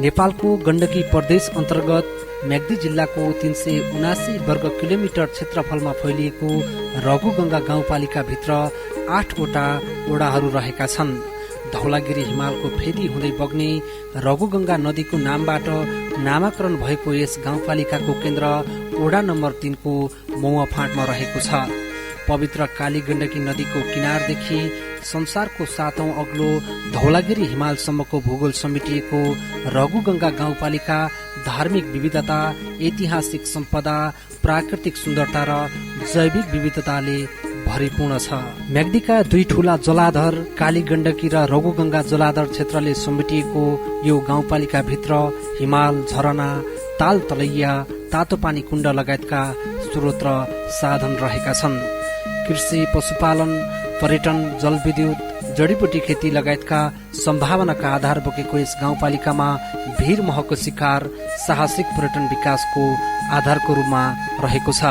नेपालको गण्डकी प्रदेश अन्तर्गत म्याग्दी जिल्लाको 379 वर्ग किलोमिटर क्षेत्रफलमा फैलिएको रघुगङ्गा गाउँपालिकाभित्र 8 वटा ओडाहरू रहेका छन्। धौलागिरी हिमालको फेदी हुँदै बग्ने रघुगङ्गा नदीको नामबाट नामाकरण भएको यस गाउँपालिकाको केन्द्र ओडा नम्बर 3 को मौवा फाँटमा रहेको छ। पवित्र काली गण्डकी नदीको किनारदेखि संसारको 7औं अग्लो धौलागिरी हिमालसम्मको भूगोल समेटिएको रघुगङ्गा गाउँपालिका धार्मिक विविधता, ऐतिहासिक सम्पदा, प्राकृतिक सुन्दरता र जैविक विविधताले भरिपूर्ण छ। म्याग्दीका 2 ठूला जलाधर काली गण्डकी र रघुगङ्गा जलाधर क्षेत्रले समेटिएको यो गाउँपालिका भित्र हिमाल, झरना, ताल तलैया, तातो पानी कुण्ड लगायतका स्रोत र साधन रहेका छन्। कृषि, पशुपालन, पर्यटन, जलविद्युत, जडीबुटी खेती लगायतका सम्भावनाका आधार बोकेको यस गाउँपालिकामा भीर महको शिकार साहसिक पर्यटन विकासको आधारको रूपमा रहेको छ।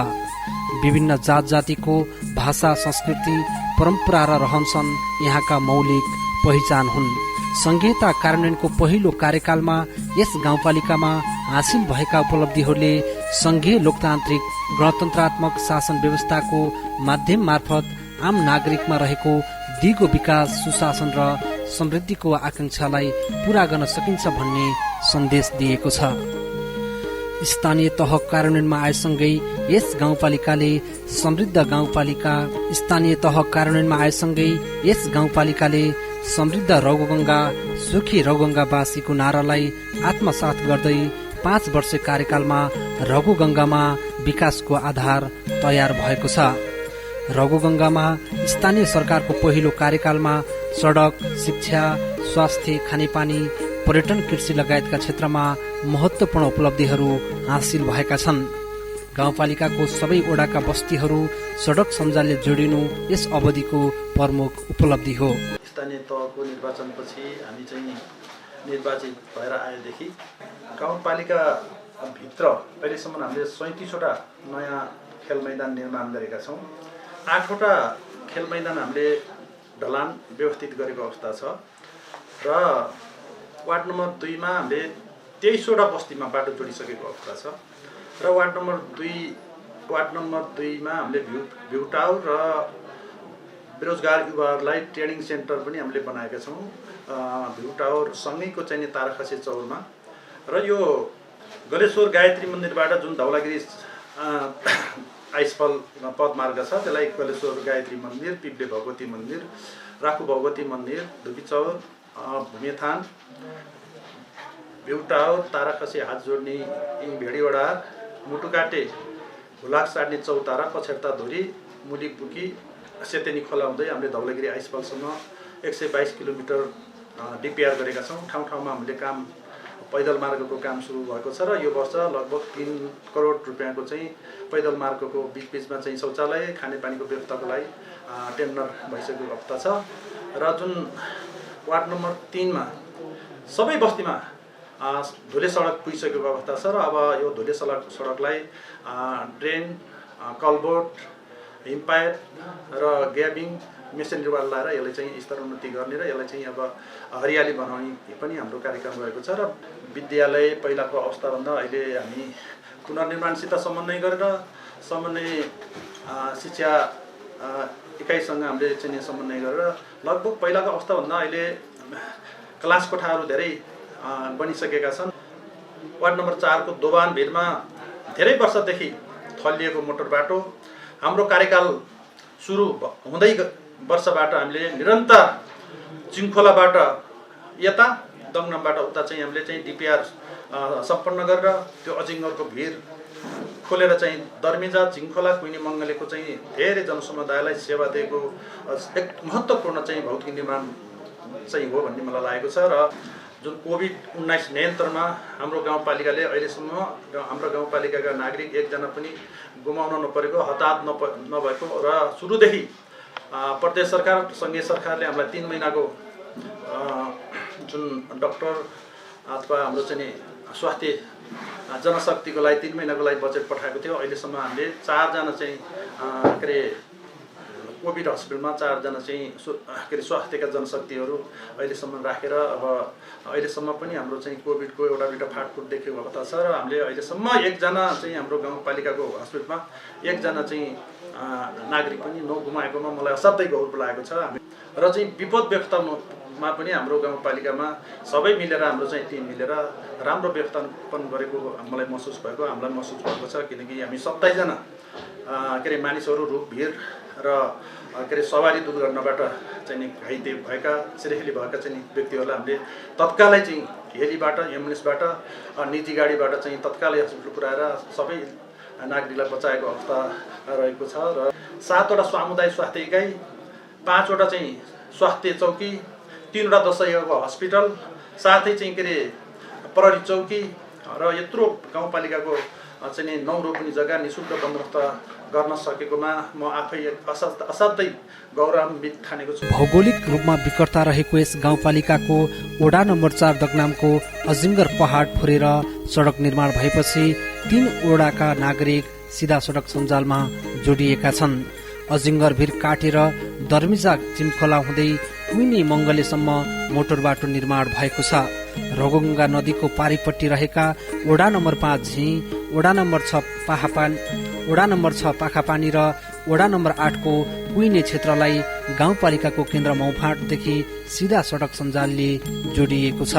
विभिन्न जात जातिको भाषा, संस्कृति, परम्परा र रहनसहन यहाँका मौलिक पहिचान हुन्। संघीयता कार्यान्वयनको पहिलो कार्यकालमा यस गाउँपालिकामा हासिल भएका उपलब्धिहरूले संघीय लोकतान्त्रिक गणतन्त्रात्मक शासन व्यवस्थाको माध्यम मार्फत आम नागरिकमा रहेको दिगो विकास, सुशासन र समृद्धिको आकांक्षालाई पूरा गर्न सकिन्छ भन्ने सन्देश दिएको छ। स्थानीय तह कार्यान्वयनमा आएसँगै यस गाउँपालिकाले समृद्ध रघुगङ्गा, सुखी रघुगङ्गावासीको नारालाई आत्मसात गर्दै 5 वर्ष कार्यकालमा रघुगङ्गामा विकासको आधार तयार भएको छ। रघुगङ्गामा स्थानीय सरकारको पहिलो कार्यकालमा सडक, शिक्षा, स्वास्थ्य, खानेपानी, पर्यटन, कृषि लगायतका क्षेत्रमा महत्वपूर्ण उपलब्धिहरू हासिल भएका छन्। गाउँपालिकाको सबै ओडाका बस्तीहरू सडक सञ्जालले जोडिनु यस अवधिको प्रमुख उपलब्धि हो। स्थानीय तहको निर्वाचनपछि हामी चाहिँ निर्वाचित भएर आएदेखि गाउँपालिका भित्र अहिलेसम्म हामीले 37 वटा नयाँ खेल मैदान निर्माण गरेका छौँ। 8 वटा खेल मैदान हामीले ढलान व्यवस्थित गरेको अवस्था छ र वार्ड नम्बर 2 मा हामीले 23 वटा बस्तीमा बाटो जोडिसकेको अवस्था छ र वार्ड नम्बर 2 मा हामीले भ्यू टावर र बेरोजगार युवाहरूलाई ट्रेनिङ सेन्टर पनि हामीले बनाएका छौँ। भ्यू टावर सँगैको चाहिँ ताराखसी चौरमा र यो गलेश्वर गायत्री मन्दिरबाट जुन धौलागिरी आइसफल पदमार्ग छ त्यसलाई गलेश्वर गायत्री मन्दिर, पिप्ले भगवती मन्दिर, राखु भगवती मन्दिर, धुपीचौर, भूमिथान, भ्यू टावर, ताराखसी हात जोड्ने भेडीवडा, मुटुकाटे, भुलाक साड्ने चौतारा, पछेर्ता धुरी, मुलीपुकी, सेतेनी खोला हुँदै हामीले धौलागिरी आइसफलसम्म 122 किलोमिटर डिपिआर गरेका छौँ। ठाउँ ठाउँमा हामीले काम पैदल मार्गको काम सुरु भएको छ र यो वर्ष लगभग 3 करोड रुपियाँको चाहिँ पैदल मार्गको बीचमा चाहिँ शौचालय, खानेपानीको व्यवस्थाको लागि टेन्डर भइसकेको अवस्था छ र जुन वार्ड नम्बर 3 मा सबै बस्तीमा धुले सडक पुगिसकेको अवस्था छ र अब यो धुले सडकलाई ड्रेन, कल्भर्ट, हिमपाइप र ग्याबिङ मेसिनरीबाट लाएर यसलाई चाहिँ स्तरोन्नति गर्ने र यसलाई चाहिँ अब हरियाली बनाउने पनि हाम्रो कार्यक्रम रहेको छ र विद्यालय पहिलाको अवस्थाभन्दा अहिले हामी पुनर्निर्माणसित समन्वय गरेर शिक्षा इकाइसँग हामीले चाहिँ समन्वय गरेर लगभग पहिलाको अवस्थाभन्दा अहिले क्लास कोठाहरू धेरै बनिसकेका छन्। वार्ड नम्बर 4 को दोबान भिरमा धेरै वर्षदेखि थलिएको मोटर बाटो हाम्रो कार्यकाल सुरु हुँदै वर्षबाट हामीले निरन्तर जिङखोलाबाट यता दङनामबाट उता चाहिँ हामीले चाहिँ डिपिआर सम्पन्न गरेर त्यो अजिङ्गरको भिर खोलेर चाहिँ दर्मिजा, जिङखोला, कुइनी मङ्गलेको चाहिँ धेरै जनसमुदायलाई सेवा दिएको एक महत्त्वपूर्ण चाहिँ भौतिक निर्माण चाहिँ हो भन्ने मलाई लागेको छ र जुन कोभिड-19 नियन्त्रणमा हाम्रो गाउँपालिकाले अहिलेसम्म हाम्रो गाउँपालिकाका नागरिक एकजना पनि गुमाउन नपरेको, हताहत नभएको र सुरुदेखि प्रदेश सरकार, सङ्घीय सरकारले हामीलाई 3 महिनाको जुन डाक्टर अथवा हाम्रो चाहिँ स्वास्थ्य जनशक्तिको लागि 3 महिनाको लागि बजेट पठाएको थियो। अहिलेसम्म हामीले 4 जना चाहिँ कोभिड हस्पिटलमा 4 जना चाहिँ के अरे स्वास्थ्यका जनशक्तिहरू अहिलेसम्म राखेर अब अहिलेसम्म पनि हाम्रो चाहिँ कोभिडको एउटा दुईवटा फाटफुट देखेको अवस्था छ र हामीले अहिलेसम्म 1 जना चाहिँ हाम्रो गाउँपालिकाको हस्पिटलमा 1 जना चाहिँ नागरिक पनि नगुमाएकोमा मलाई असाध्यै गौरव लागेको छ। र चाहिँ विपद व्यवस्थापनमा पनि हाम्रो गाउँपालिकामा सबै मिलेर हाम्रो चाहिँ टिम मिलेर राम्रो व्यवस्थापन गरेको मलाई महसुस भएको, हामीलाई महसुस भएको छ। किनकि हामी 27 जना के अरे मानिसहरू रोग भिड र के अरे सवारी दुर्घटनाबाट चाहिँ घाइते भएका सिरेखली भएका चाहिँ व्यक्तिहरूलाई हामीले तत्कालै चाहिँ हेलीबाट एम्बुलेन्सबाट निजी गाडीबाट चाहिँ तत्कालै हस्पिटल पुर्याएर सबै नागरिकलाई बचाएको अवस्था रहेको छ। र 7 वटा सामुदायिक स्वास्थ्य इकाइ, 5 वटा चाहिँ स्वास्थ्य चौकी, 3 वटा दशैको हस्पिटल, साथै चाहिँ के अरे प्रहरी चौकी र यत्रो गाउँपालिकाको चाहिँ 9 रोप्ने जग्गा निःशुल्क बन्दोबस्त गर्न सकेकोमा म आफै असाध्यै गौरवान्वित ठानेको छु। भौगोलिक रूपमा विकटता रहेको यस गाउँपालिकाको वडा नम्बर 4 दगनामको अजिङ्गर पहाड फुरेर सडक निर्माण भएपछि 3 वडाका नागरिक सिधा सडक सञ्जालमा जोडिएका छन्। अजिङ्गर भिर काटेर दर्मिजा चिमखोला हुँदै कुइनी मङ्गलेसम्म मोटर बाटो निर्माण भएको छ। रघुगङ्गा नदीको पारिपट्टि रहेका वडा नम्बर 5 झी, वडा नम्बर 6 पाखापानी र वडा नम्बर 8 को कुइने क्षेत्रलाई गाउँपालिकाको केन्द्र मौफाटदेखि सिधा सडक सञ्जालले जोडिएको छ।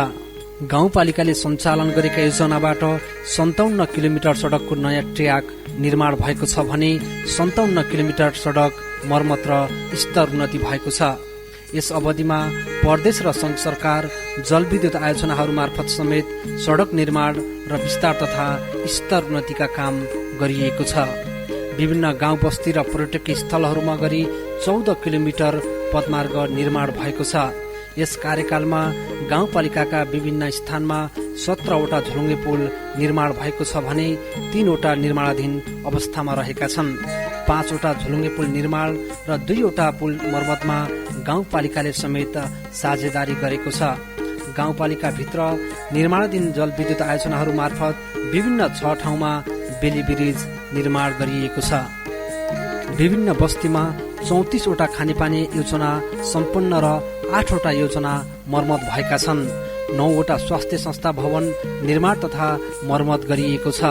गाउँपालिकाले सञ्चालन गरेका योजनाबाट 57 किलोमिटर सडकको नयाँ ट्र्याक निर्माण भएको छ भने 57 किलोमिटर सडक मर्मत र स्तर उन्नति भएको छ। यस अवधिमा प्रदेश र संघ सरकार जलविद्युत आयोजनाहरू मार्फत समेत सडक निर्माण र विस्तार तथा स्तर उन्नतिका काम गरिएको छ। विभिन्न गाउँ बस्ती र पर्यटकीय स्थलहरूमा गरी 14 किलोमिटर पदमार्ग निर्माण भएको छ। यस कार्यकालमा गाउँपालिकाका विभिन्न स्थानमा 17 वटा झुलुङ्गे पुल निर्माण भएको छ भने 3 वटा निर्माणाधीन अवस्थामा रहेका छन्। 5 वटा झुलुङ्गे पुल निर्माण र 2 वटा पुल मर्मतमा गाउँपालिकाले समेत साझेदारी गरेको छ। गाउँपालिका भित्र निर्माणाधीन जलविद्युत आयोजनाहरू मार्फत विभिन्न 6 ठाउँमा बेली ब्रिज निर्माण गरिएको छ। विभिन्न बस्तीमा 34 वटा खानेपानी योजना सम्पन्न र 8 वटा योजना मर्मत भएका छन्। 9 वटा स्वास्थ्य संस्था भवन निर्माण तथा मर्मत गरिएको छ।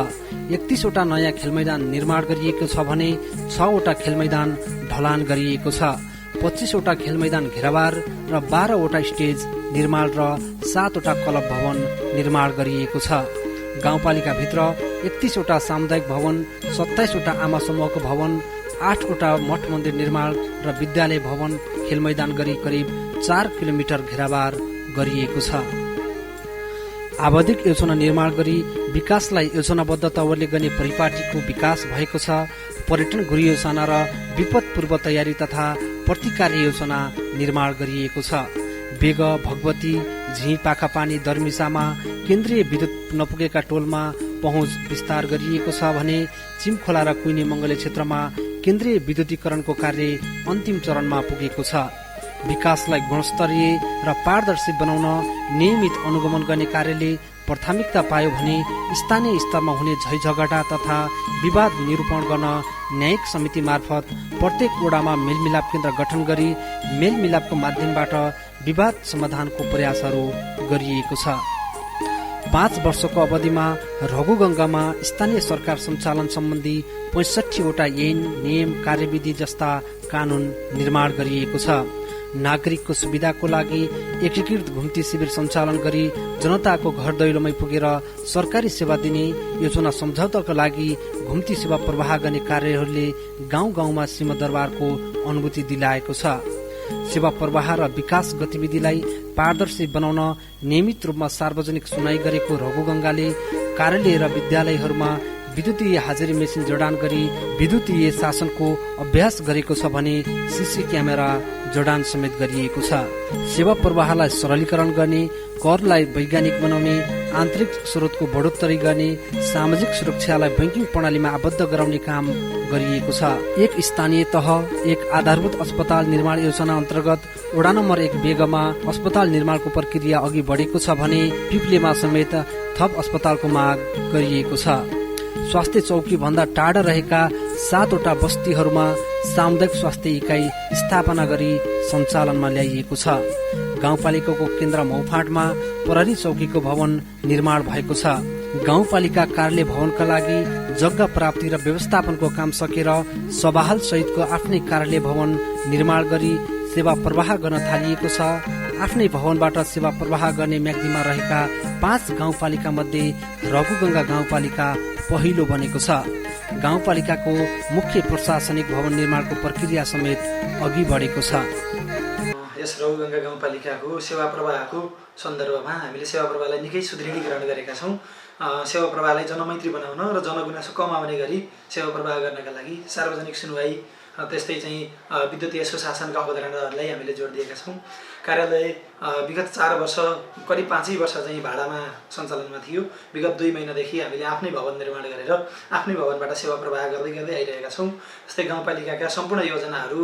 31 वटा नयाँ खेलमैदान निर्माण गरिएको छ भने 6 वटा खेलमैदान ढलान गरिएको छ। 25 वटा खेलमैदान घेराबार र 12 वटा स्टेज निर्माण र 7 वटा क्लब भवन निर्माण गरिएको छ। गाउँपालिका भित्र 31 वटा सामुदायिक भवन, 27 वटा आमा समूहको भवन, 8 वटा मठ मन्दिर निर्माण र विद्यालय भवन खेलमैदान गरी करिब 4 किलोमिटर घेराबार गरिएको छ। आवधिक योजना निर्माण गरी विकासलाई योजनाबद्ध तवरले गर्ने परिपाटीको विकास भएको छ। पर्यटन गृह योजना र विपद पूर्व तयारी तथा प्रतिकार योजना निर्माण गरिएको छ। बेग, भगवती, झी, पाखापानी, दर्मिसामा केन्द्रीय विद्युत नपुगेका टोलमा पहुँच विस्तार गरिएको छ भने चिमखोला र कुइने मङ्गले क्षेत्रमा केन्द्रीय विद्युतीकरणको कार्य अन्तिम चरणमा पुगेको छ। विकासलाई गुणस्तरीय र पारदर्शी बनाउन नियमित अनुगमन गर्ने कार्यले प्राथमिकता पायो भने स्थानीय स्तरमा हुने झैझगडा तथा विवाद निरूपण गर्न न्यायिक समिति मार्फत प्रत्येक वडामा मेलमिलाप केन्द्र गठन गरी मेलमिलापको माध्यमबाट विवाद समाधानको प्रयासहरू गरिएको छ। 5 वर्षको अवधिमा रघुगङ्गामा स्थानीय सरकार सञ्चालन सम्बन्धी 65 वटा ऐन, नियम, कार्यविधि जस्ता कानून निर्माण गरिएको छ। नागरिकको सुविधाको लागि एकीकृत घुम्ती शिविर सञ्चालन गरी जनताको घर दैलोमै पुगेर सरकारी सेवा दिने योजना सम्झौताका लागि घुम्ती सेवा प्रवाह गर्ने कार्यहरूले गाउँ गाउँमा सिंहदरबारको अनुभूति दिलाएको छ। सेवा प्रवाह र विकास गतिविधिलाई पारदर्शी बनाउन नियमित रूपमा सार्वजनिक सुनाई गरेको रघुगङ्गाले कार्यालय र विद्यालयहरूमा विद्युतीय हाजिरी मेसिन जडान गरी विद्युतीय शासनको अभ्यास गरेको छ भने सीसी क्यामेरा जडान समेत गरिएको छ। सेवा प्रवाहलाई सरलीकरण गर्ने, करलाई वैज्ञानिक बनाउने, आन्तरिक स्रोतको बढोत्तरी गर्ने, सामाजिक सुरक्षालाई बैंकिङ प्रणालीमा आबद्ध गराउने काम गरिएको छ। एक स्थानीय तह, एक आधारभूत अस्पताल निर्माण योजना अन्तर्गत वडा नम्बर 1 बेगमा अस्पताल निर्माणको प्रक्रिया अघि बढेको छ भने पिप्लेमा समेत थप अस्पतालको माग गरिएको छ। स्वास्थ्य चौकी भन्दा टाढा रहेका 7वटा बस्तीहरूमा सामुदायिक स्वास्थ्य इकाइ स्थापना गरी सञ्चालनमा ल्याइएको छ। गाउँपालिकाको केन्द्र मौफाँटमा प्रहरी चौकीको भवन निर्माण भएको छ। गाउँपालिका कार्यालय भवनका लागि जग्गा प्राप्ति र व्यवस्थापनको काम सकेर सभाहाल सहितको आफ्नै कार्यालय भवन निर्माण गरी सेवा प्रवाह गर्न थालिएको छ। आफ्नै भवनबाट सेवा प्रवाह गर्ने म्याग्दीमा रहेका 5 गाउँपालिका मध्ये रघुगंगा गाउँपालिका पहिलो बनेको छ। गाउँपालिकाको मुख्य प्रशासनिक भवन निर्माणको प्रक्रिया समेत अघि बढेको छ। यस रघुगंगा गाउँपालिकाको सेवा प्रवाहको सन्दर्भमा हामीले सेवा प्रवाहलाई निकै सुदृढीकरण गरेका छौँ। सेवा प्रवाहलाई जनमैत्री बनाउन र जनगुनासो कम आउने गरी सेवा प्रवाह गर्नका लागि सार्वजनिक सुनवाई त्यस्तै चाहिँ विद्युतीय सुशासनका अवधारणाहरूलाई हामीले जोड दिएका छौँ। कार्यालय विगत 4 वर्ष करिब 5 वर्ष चाहिँ भाडामा सञ्चालनमा थियो। विगत 2 महिनादेखि हामीले आफ्नै भवन निर्माण गरेर आफ्नै भवनबाट सेवा प्रवाह गर्दै गर्दै आइरहेका छौँ। जस्तै गाउँपालिकाका सम्पूर्ण योजनाहरू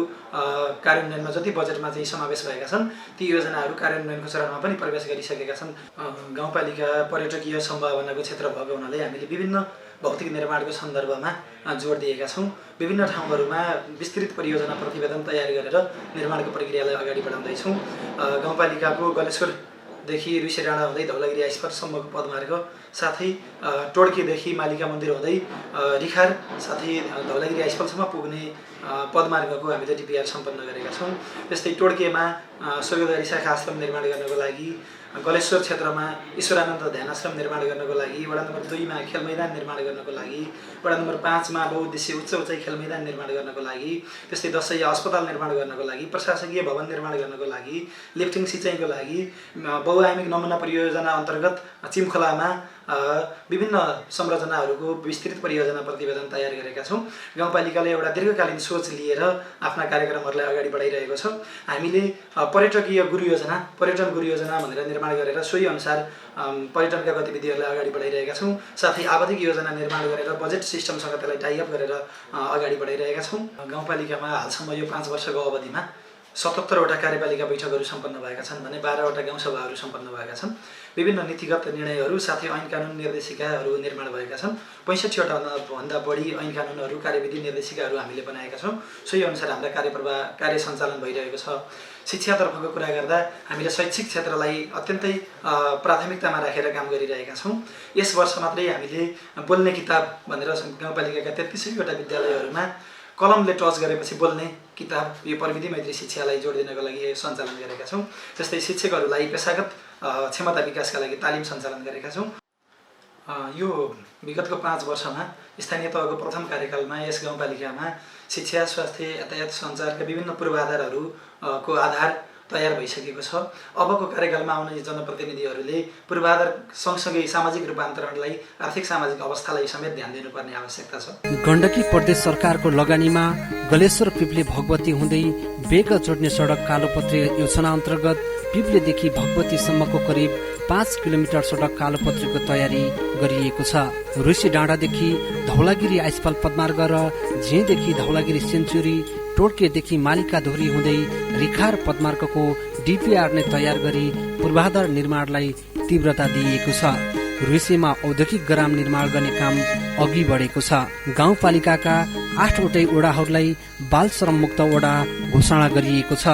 कार्यान्वयनमा जति बजेटमा चाहिँ समावेश भएका छन् ती योजनाहरू कार्यान्वयनको चरणमा पनि प्रवेश गरिसकेका छन्। गाउँपालिका पर्यटकीय सम्भावनाको क्षेत्र भएको हुनाले हामीले विभिन्न भौतिक निर्माणको सन्दर्भमा जोड दिएका छौँ। विभिन्न ठाउँहरूमा विस्तृत परियोजना प्रतिवेदन तयार गरेर निर्माणको प्रक्रियालाई अगाडि बढाउँदैछौँ। गाउँपालिकाको गलेश्वरदेखि ऋषि डाँडा हुँदै धौलागिरी आइसपाससम्मको पदमार्ग साथै टोड्केदेखि मालिका मन्दिर हुँदै रिखार साथै धौलागिरी आइसपालसम्म पुग्ने पदमार्गको हामीले डिपिआर सम्पन्न गरेका छौँ। त्यस्तै टोड्केमा स्वर्गद्वारी शाखा आश्रम निर्माण गर्नको लागि, गलेश्वर क्षेत्रमा ईश्वरानन्द ध्यान आश्रम निर्माण गर्नको लागि, वडा नम्बर 2 मा खेल मैदान निर्माण गर्नको लागि, वडा नम्बर 5 मा बहुउद्देश्य उच्च उचाइ खेल मैदान निर्माण गर्नको लागि, त्यस्तै दशैया अस्पताल निर्माण गर्नको लागि, प्रशासकीय भवन निर्माण गर्नको लागि, लिफ्टिङ सिँचाइको लागि, बहुआयामिक नमुना परियोजना अन्तर्गत चिमखोलामा विभिन्न संरचनाहरूको विस्तृत परियोजना प्रतिवेदन तयार गरेका छौँ। गाउँपालिकाले एउटा दीर्घकालीन सोच लिएर आफ्ना कार्यक्रमहरूलाई अगाडि बढाइरहेको छ। हामीले पर्यटकीय गुरु योजना, पर्यटन गुरु योजना भनेर निर्माण गरेर सोही अनुसार पर्यटनका गतिविधिहरूलाई अगाडि बढाइरहेका छौँ। साथै आवधिक योजना निर्माण गरेर बजेट सिस्टमसँग त्यसलाई टाइअप गरेर अगाडि बढाइरहेका छौँ। गाउँपालिकामा हालसम्म यो 5 वर्षको अवधिमा 77वटा कार्यपालिका बैठकहरू सम्पन्न भएका छन् भने 12वटा गाउँसभाहरू सम्पन्न भएका छन्। विभिन्न नीतिगत निर्णयहरू साथै ऐन कानुन निर्देशिकाहरू निर्माण भएका छन्। 65वटा भन्दा बढी ऐन कानुनहरू, कार्यविधि निर्देशिकाहरू हामीले बनाएका छौँ। सोही अनुसार हाम्रा कार्य सञ्चालन भइरहेको छ। शिक्षातर्फको कुरा गर्दा हामीले शैक्षिक क्षेत्रलाई अत्यन्तै प्राथमिकतामा राखेर काम गरिरहेका छौँ। यस वर्ष मात्रै हामीले बोल्ने किताब भनेर गाउँपालिकाका 33वटा विद्यालयहरूमा कलमले टच गरेपछि बोल्ने किताब, यो प्रविधि मैत्री शिक्षालाई जोड दिनको लागि सञ्चालन गरेका छौँ। जस्तै शिक्षकहरूलाई पेशागत क्षमता विकासका लागि तालिम सञ्चालन गरेका छौँ। यो विगतको 5 वर्षमा स्थानीय तहको प्रथम कार्यकालमा यस गाउँपालिकामा शिक्षा, स्वास्थ्य, यातायात, सञ्चारका विभिन्न पूर्वाधारहरूको आधार तयार भइसकेको छ। अबको कार्यकालमा आउने जनप्रतिनिधिहरूले पूर्वाधार सँगसँगै सामाजिक रूपान्तरणलाई, आर्थिक सामाजिक अवस्थालाई समेत ध्यान दिनुपर्ने आवश्यकता छ। गण्डकी प्रदेश सरकारको लगानीमा गलेश्वर पिप्ले भगवती हुँदै बेग जोड्ने सडक कालोपत्री योजना अन्तर्गत पिप्लेदेखि भगवतीसम्मको करिब 5 किलोमिटर सडक कालोपत्रीको तयारी गरिएको छ। ऋषि डाँडादेखि धौलागिरी आइसपाल पदमार्ग र झेदेखि धौलागिरी सेन्चुरी, टोड्केदेखि मालिका धोरी हुँदै रिखार पदमार्गको डिपिआर नै तयार गरी पूर्वाधार निर्माणलाई तीव्रता दिइएको छ। ऋषिमा औद्योगिक ग्राम निर्माण गर्ने काम अघि बढेको छ। गाउँपालिकाका 8वटै ओडाहरूलाई बाल श्रम मुक्त ओडा घोषणा गरिएको छ।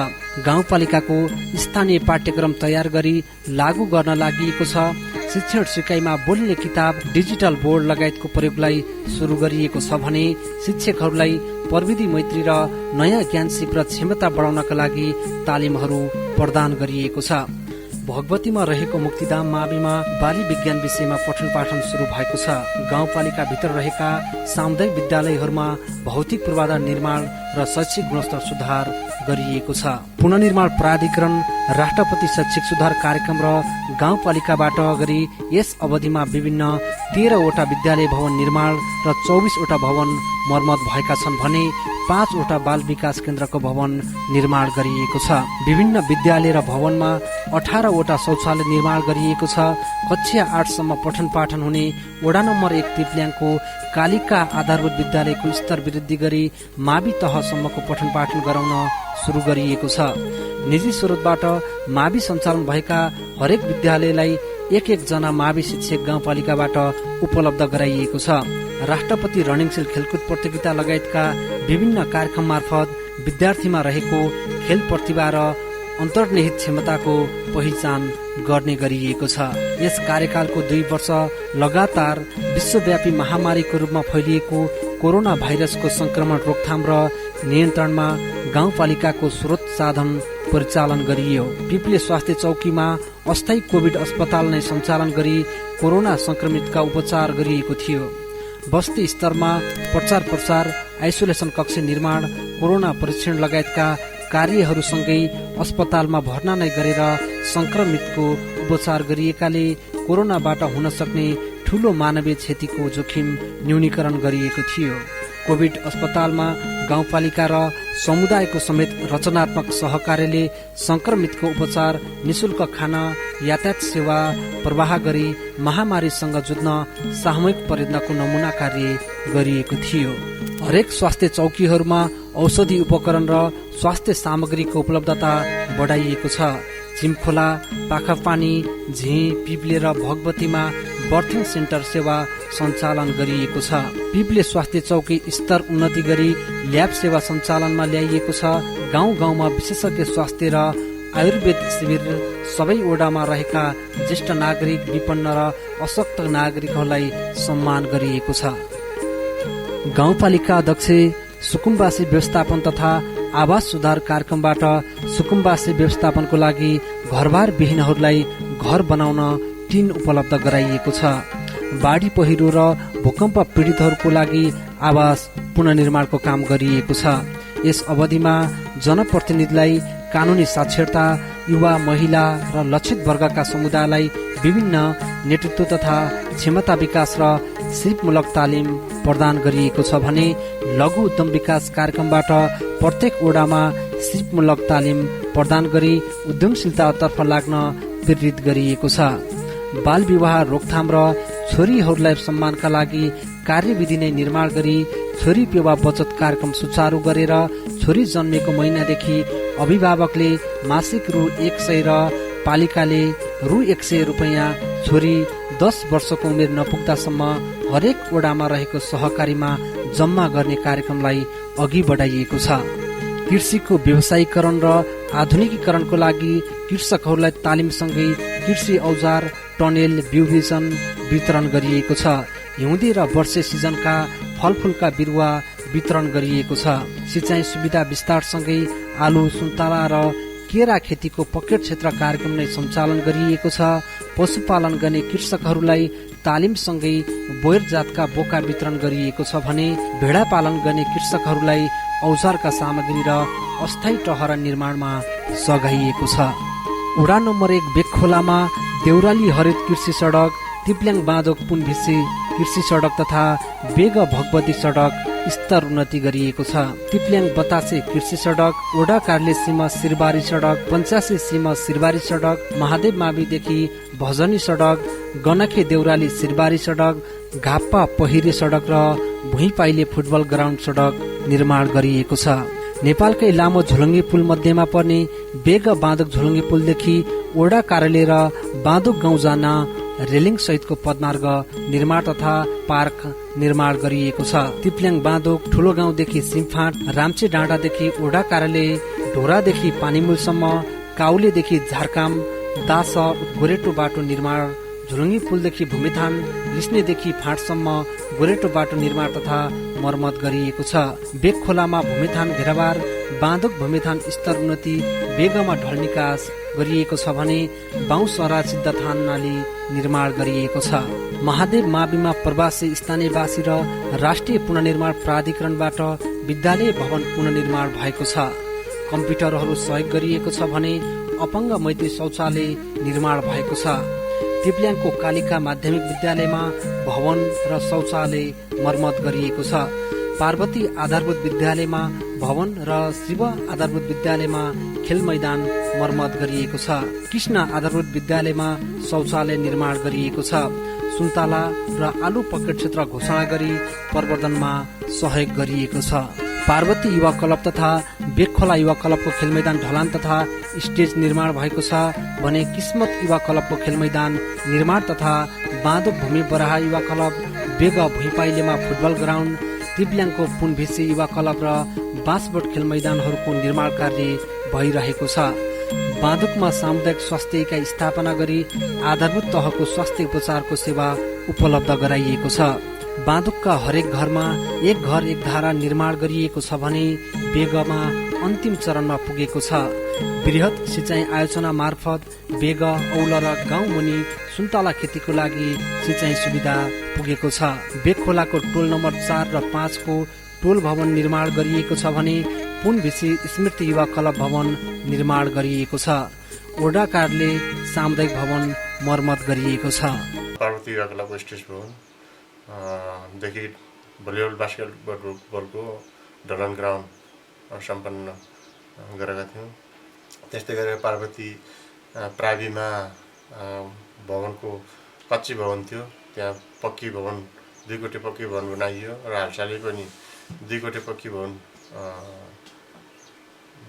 गाउँपालिकाको स्थानीय पाठ्यक्रम तयार गरी लागू गर्न लागि छ। शिक्षण सिकाइमा बोल्ने किताब, डिजिटल बोर्ड लगायतको प्रयोगलाई सुरु गरिएको छ भने शिक्षकहरूलाई प्रविधि मैत्री र नयाँ ज्ञान सिप र क्षमता बढाउनका लागि तालिमहरू प्रदान गरिएको छ। भगवतीमा रहेको मुक्तिधाम माविमा बाली विज्ञान विषयमा पठन पाठन सुरु भएको छ। गाउँपालिका भित्र रहेका सामुदायिक विद्यालयहरूमा भौतिक पूर्वाधार निर्माण र शैक्षिक गुणस्तर सुधार गरिएको छ। पुनर्निर्माण प्राधिकरण, राष्ट्रपति शैक्षिक सुधार कार्यक्रम र गाउँपालिकाबाट गरी यस अवधिमा विभिन्न 13वटा विद्यालय भवन निर्माण र 24वटा भवन मर्मत भएका छन् भने 5वटा बाल विकास केन्द्रको भवन निर्माण गरिएको छ। विभिन्न विद्यालय र भवनमा 18वटा शौचालय निर्माण गरिएको छ। कक्षा 8 सम्म पठन पाठन हुने वडा नम्बर 1 तिप्ल्याङको कालिका आधारभूत विद्यालयको स्तर वृद्धि गरी मावि तहसम्मको पठन पाठन गराउन सुरु गरिएको छ। निजी स्रोतबाट मावि सञ्चालन भएका हरेक विद्यालयलाई एक जना मावि शिक्षक गाउँपालिकाबाट उपलब्ध गराइएको छ। राष्ट्रपति रनिङशील खेलकुद प्रतियोगिता लगायतका विभिन्न कार्यक्रम मार्फत विद्यार्थीमा रहेको खेल प्रतिभा र अन्तर्निहित क्षमताको पहिचान गर्ने गरिएको छ। यस कार्यकालको 2 वर्ष लगातार विश्वव्यापी महामारीको रूपमा फैलिएको कोरोना भाइरसको संक्रमण रोकथाम र नियन्त्रणमा गाउँपालिकाको स्रोत साधन परिचालन गरियो। पिप्ले स्वास्थ्य चौकीमा अस्थायी कोभिड अस्पताल नै सञ्चालन गरी कोरोना संक्रमितका उपचार गरिएको थियो। बस्ती स्तरमा प्रचार प्रसार, आइसोलेसन कक्ष निर्माण, कोरोना परीक्षण लगायतका कार्यहरूसँगै अस्पतालमा भर्ना नै गरेर संक्रमितको उपचार गरिएकाले कोरोनाबाट हुन सक्ने ठूलो मानवीय क्षतिको जोखिम न्यूनीकरण गरिएको थियो। कोभिड अस्पतालमा गाउँपालिका र समुदायको समेत रचनात्मक सहकार्यले संक्रमितको उपचार, निशुल्क खाना, यातायात सेवा प्रवाह गरी महामारीसँग जुझ्न सामूहिक प्रयत्नको नमुना कार्य गरिएको थियो। हरेक स्वास्थ्य चौकीहरूमा औषधि उपकरण र स्वास्थ्य सामग्रीको उपलब्धता बढाइएको छ। चिमखोला, पाखापानी, झी, पिप्ले र भगवतीमा बर्थिङ सेन्टर सेवा सञ्चालन गरिएको छ। पिप्ले स्वास्थ्य चौकी स्तर उन्नति गरी ल्याब सेवा सञ्चालनमा ल्याइएको छ। गाउँ गाउँमा विशेषज्ञ स्वास्थ्य र आयुर्वेद शिविर, सबै वडामा रहेका ज्येष्ठ नागरिक, विपन्न र अशक्त नागरिकहरूलाई सम्मान गरिएको छ। गाउँपालिका अध्यक्ष सुकुम्बासी व्यवस्थापन तथा आवास सुधार कार्यक्रमबाट सुकुम्बासी व्यवस्थापनको लागि घरबार विहीनहरूलाई घर बनाउन टिन उपलब्ध गराइएको छ। बाढी पहिरो र भूकम्प पीडितहरूको लागि आवास पुनर्निर्माणको काम गरिएको छ। यस अवधिमा जनप्रतिनिधिलाई कानूनी साक्षरता, युवा, महिला र लक्षित वर्गका समुदायलाई विभिन्न नेतृत्व तथा क्षमता विकास र सिपमूलक तालिम प्रदान गरिएको छ भने लघु उद्यम विकास कार्यक्रमबाट प्रत्येक वडामा सिपमूलक तालिम प्रदान गरी उद्यमशीलतातर्फ लाग्न प्रेरित गरिएको छ। बाल विवाह रोकथाम र छोरीहरूलाई सम्मानका लागि कार्यविधि नै निर्माण गरी छोरी पेवा बचत कार्यक्रम सुचारू गरेर छोरी जन्मेको महिनादेखि अभिभावकले मासिक रु 100 र पालिकाले रु 100 रुपैयाँ, छोरी 10 वर्षको उमेर नपुग्दासम्म हरेक वडामा रहेको सहकारीमा जम्मा गर्ने कार्यक्रमलाई अघि बढाइएको छ। कृषिको व्यवसायीकरण र आधुनिकीकरणको लागि कृषकहरूलाई तालिमसँगै कृषि औजार, टनेल, बिउ बिजन वितरण गरिएको छ। हिउँदे र वर्षे सिजनका फलफुलका बिरुवा वितरण गरिएको छ। सिंचाइ सुविधा विस्तारसँगै आलु, सुन्तला र केरा खेतीको पकेट क्षेत्र कार्यक्रम नै सञ्चालन गरिएको छ। पशुपालन गर्ने कृषकहरूलाई तालिमसँगै बोयर जातका बोका वितरण गरिएको छ भने भेडा पालन गर्ने कृषकहरूलाई औजारका सामग्री र अस्थायी टहरा निर्माणमा सघाइएको छ। वडा नम्बर 1 बेकखोलामा देउराली हरित कृषि सडक, तिप्ल्याङ बाँधोक पुनभिसी कृषि सडक तथा बेग भगवती सडक स्तर उन्नति गरिएको छ। तिप्ल्याङ बतासे कृषि सडक, वडा कार्यालय सीमा सिरबारी सडक, 85 सीमा सिरबारी सडक, महादेव माविदेखि भजनी सडक, गनखे देउराली सिरबारी सडक, घाप्पा पहिरे सडक र भुइँपाइले फुटबल ग्राउन्ड सडक निर्माण गरिएको छ। नेपालकै लामो झोलुङ्गे पुल मध्येमा पर्ने बेग बाँधोक झोलुङ्गे पुलदेखि वडा कार्यालय र बाँधोक गाउँ जान रेलिङ सहितको पदमार्ग निर्माण तथा पार्क निर्माण गरिएको छ। तिप्ल्याङ बाँधोक ठुलो गाउँदेखि सिमफाँट, राम्चे डाँडादेखि वडा कार्यालय, ढोरादेखि पानीमुलसम्म, काउलेदेखि झारकाम, दास गोरेटो बाटो निर्माण, झोलुङ्गे पुलदेखि भूमिथान, लिस्नेदेखि फाँटसम्म गोरेटो बाटो निर्माण तथा मर्मत गरिएको छ। बेकखोलामा भूमिथान घेराबार, बाँधोक भूमिथान स्तर उन्नति, बेगमा ढल निकास गरिएको छ भने बाउसरा सिद्धथान नाली निर्माण गरिएको छ। महादेव माविमा प्रवासी स्थानीयवासी र राष्ट्रिय पुनर्निर्माण प्राधिकरणबाट विद्यालय भवन पुनर्निर्माण भएको छ। कम्प्युटरहरू सहयोग गरिएको छ भने अपाङ्ग मैत्री शौचालय निर्माण भएको छ। तिप्ल्याङको कालिका माध्यमिक विद्यालयमा भवन र शौचालय मर्मत गरिएको छ। पार्वती आधारभूत विद्यालयमा भवन र शिव आधारभूत विद्यालयमा खेल मैदान मर्मत गरिएको छ। कृष्ण आधारभूत विद्यालयमा शौचालय निर्माण गरिएको छ। सुन्तला र आलु पकेट क्षेत्र घोषणा गरी प्रवर्धनमा सहयोग गरिएको छ। पार्वती युवा क्लब तथा बेगखोला युवा क्लबको खेलमैदान ढलान तथा स्टेज निर्माण भएको छ भने किस्मत युवा क्लबको खेलमैदान निर्माण तथा बाँधो भूमि बराहा युवा क्लब, बेग भुइँपाइलेमा फुटबल ग्राउन्ड, तिब्ल्याङको पुनभिसी युवा क्लब र बाँसबोट खेलमैदानहरूको निर्माण कार्य भइरहेको छ। बाँधुकमा सामुदायिक स्वास्थ्य इकाइ स्थापना गरी आधारभूत तहको स्वास्थ्य उपचारको सेवा उपलब्ध गराइएको छ। बाँधुकका हरेक घरमा एक घर एक धारा निर्माण गरिएको छ भने बेगमा अन्तिम चरणमा पुगेको छ। वृहत सिँचाइ आयोजना मार्फत बेग, औल र गाउँ मुनि सुन्तला खेतीको लागि सिँचाइ सुविधा पुगेको छ। बेगखोलाको टोल नम्बर 4 र 5 को टोल भवन निर्माण गरिएको छ भने पुनभिसी स्मृति युवा क्लब भवन निर्माण गरिएको छ। वडा कार्यालय सामुदायिक भवन मर्मत गरिएको छ। पार्वती युवा क्लबको स्टेज भवन देखि भलिबल बास्केटबलको ढलान ग्राउन्ड सम्पन्न गरेका थियौँ। त्यस्तै गरेर पार्वती प्राविमा भवनको कच्ची भवन थियो, त्यहाँ पक्की भवन 2 कोठे पक्की भवन बनाइयो र हालसालै पनि 2 कोठे पक्की भवन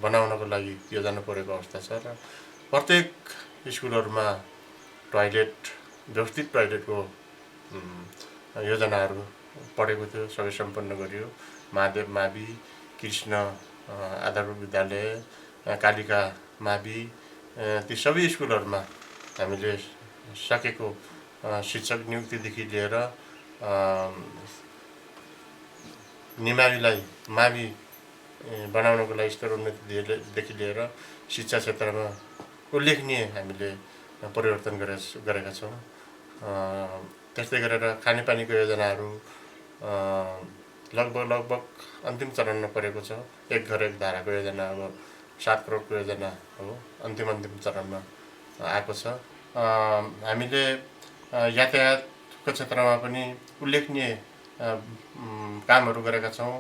बनाउनको लागि योजना परेको अवस्था छ र प्रत्येक स्कुलहरूमा टोयलेट, व्यवस्थित टोयलेटको योजनाहरू पढेको थियो, सबै सम्पन्न गरियो। महादेव मावि, कृष्ण आधारभूत विद्यालय, कालिका मावि, ती सबै स्कुलहरूमा हामीले सकेको शिक्षक नियुक्तिदेखि लिएर निमाविलाई मावि बनाउनको लागि स्तर उन्नतिदेखि लिएर शिक्षा क्षेत्रमा उल्लेखनीय हामीले परिवर्तन गरेका छौँ। त्यस्तै गरेर खानेपानीको योजनाहरू लगभग अन्तिम चरणमा परेको छ। एक घर एक धाराको योजना अब 7 करोडको योजना हो, अन्तिम चरणमा आएको छ। हामीले यातायातको क्षेत्रमा पनि उल्लेखनीय कामहरू गरेका छौँ।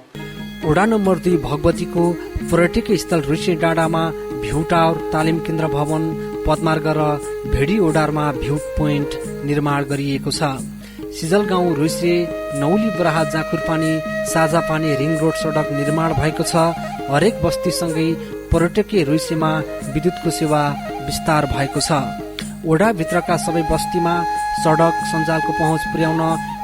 वडा नम्बर 2 भगवतीको पर्यटकीय स्थल रुसी डाँडामा भ्यू टावर, तालिम केन्द्र भवन, पदमार्ग र भेडी ओडारमा भ्यू पोइन्ट निर्माण गरिएको छ। सिजल गाउँ रुसी, नौली बराहा जाकुरपानी, साझापानी रिङ रोड सडक निर्माण भएको छ। हरेक बस्तीसँगै पर्यटकीय रुसीमा विद्युतको सेवा विस्तार भएको छ। वडा भित्रका सबै बस्तीमा सडक सञ्जालको पहुँच पुर्याउन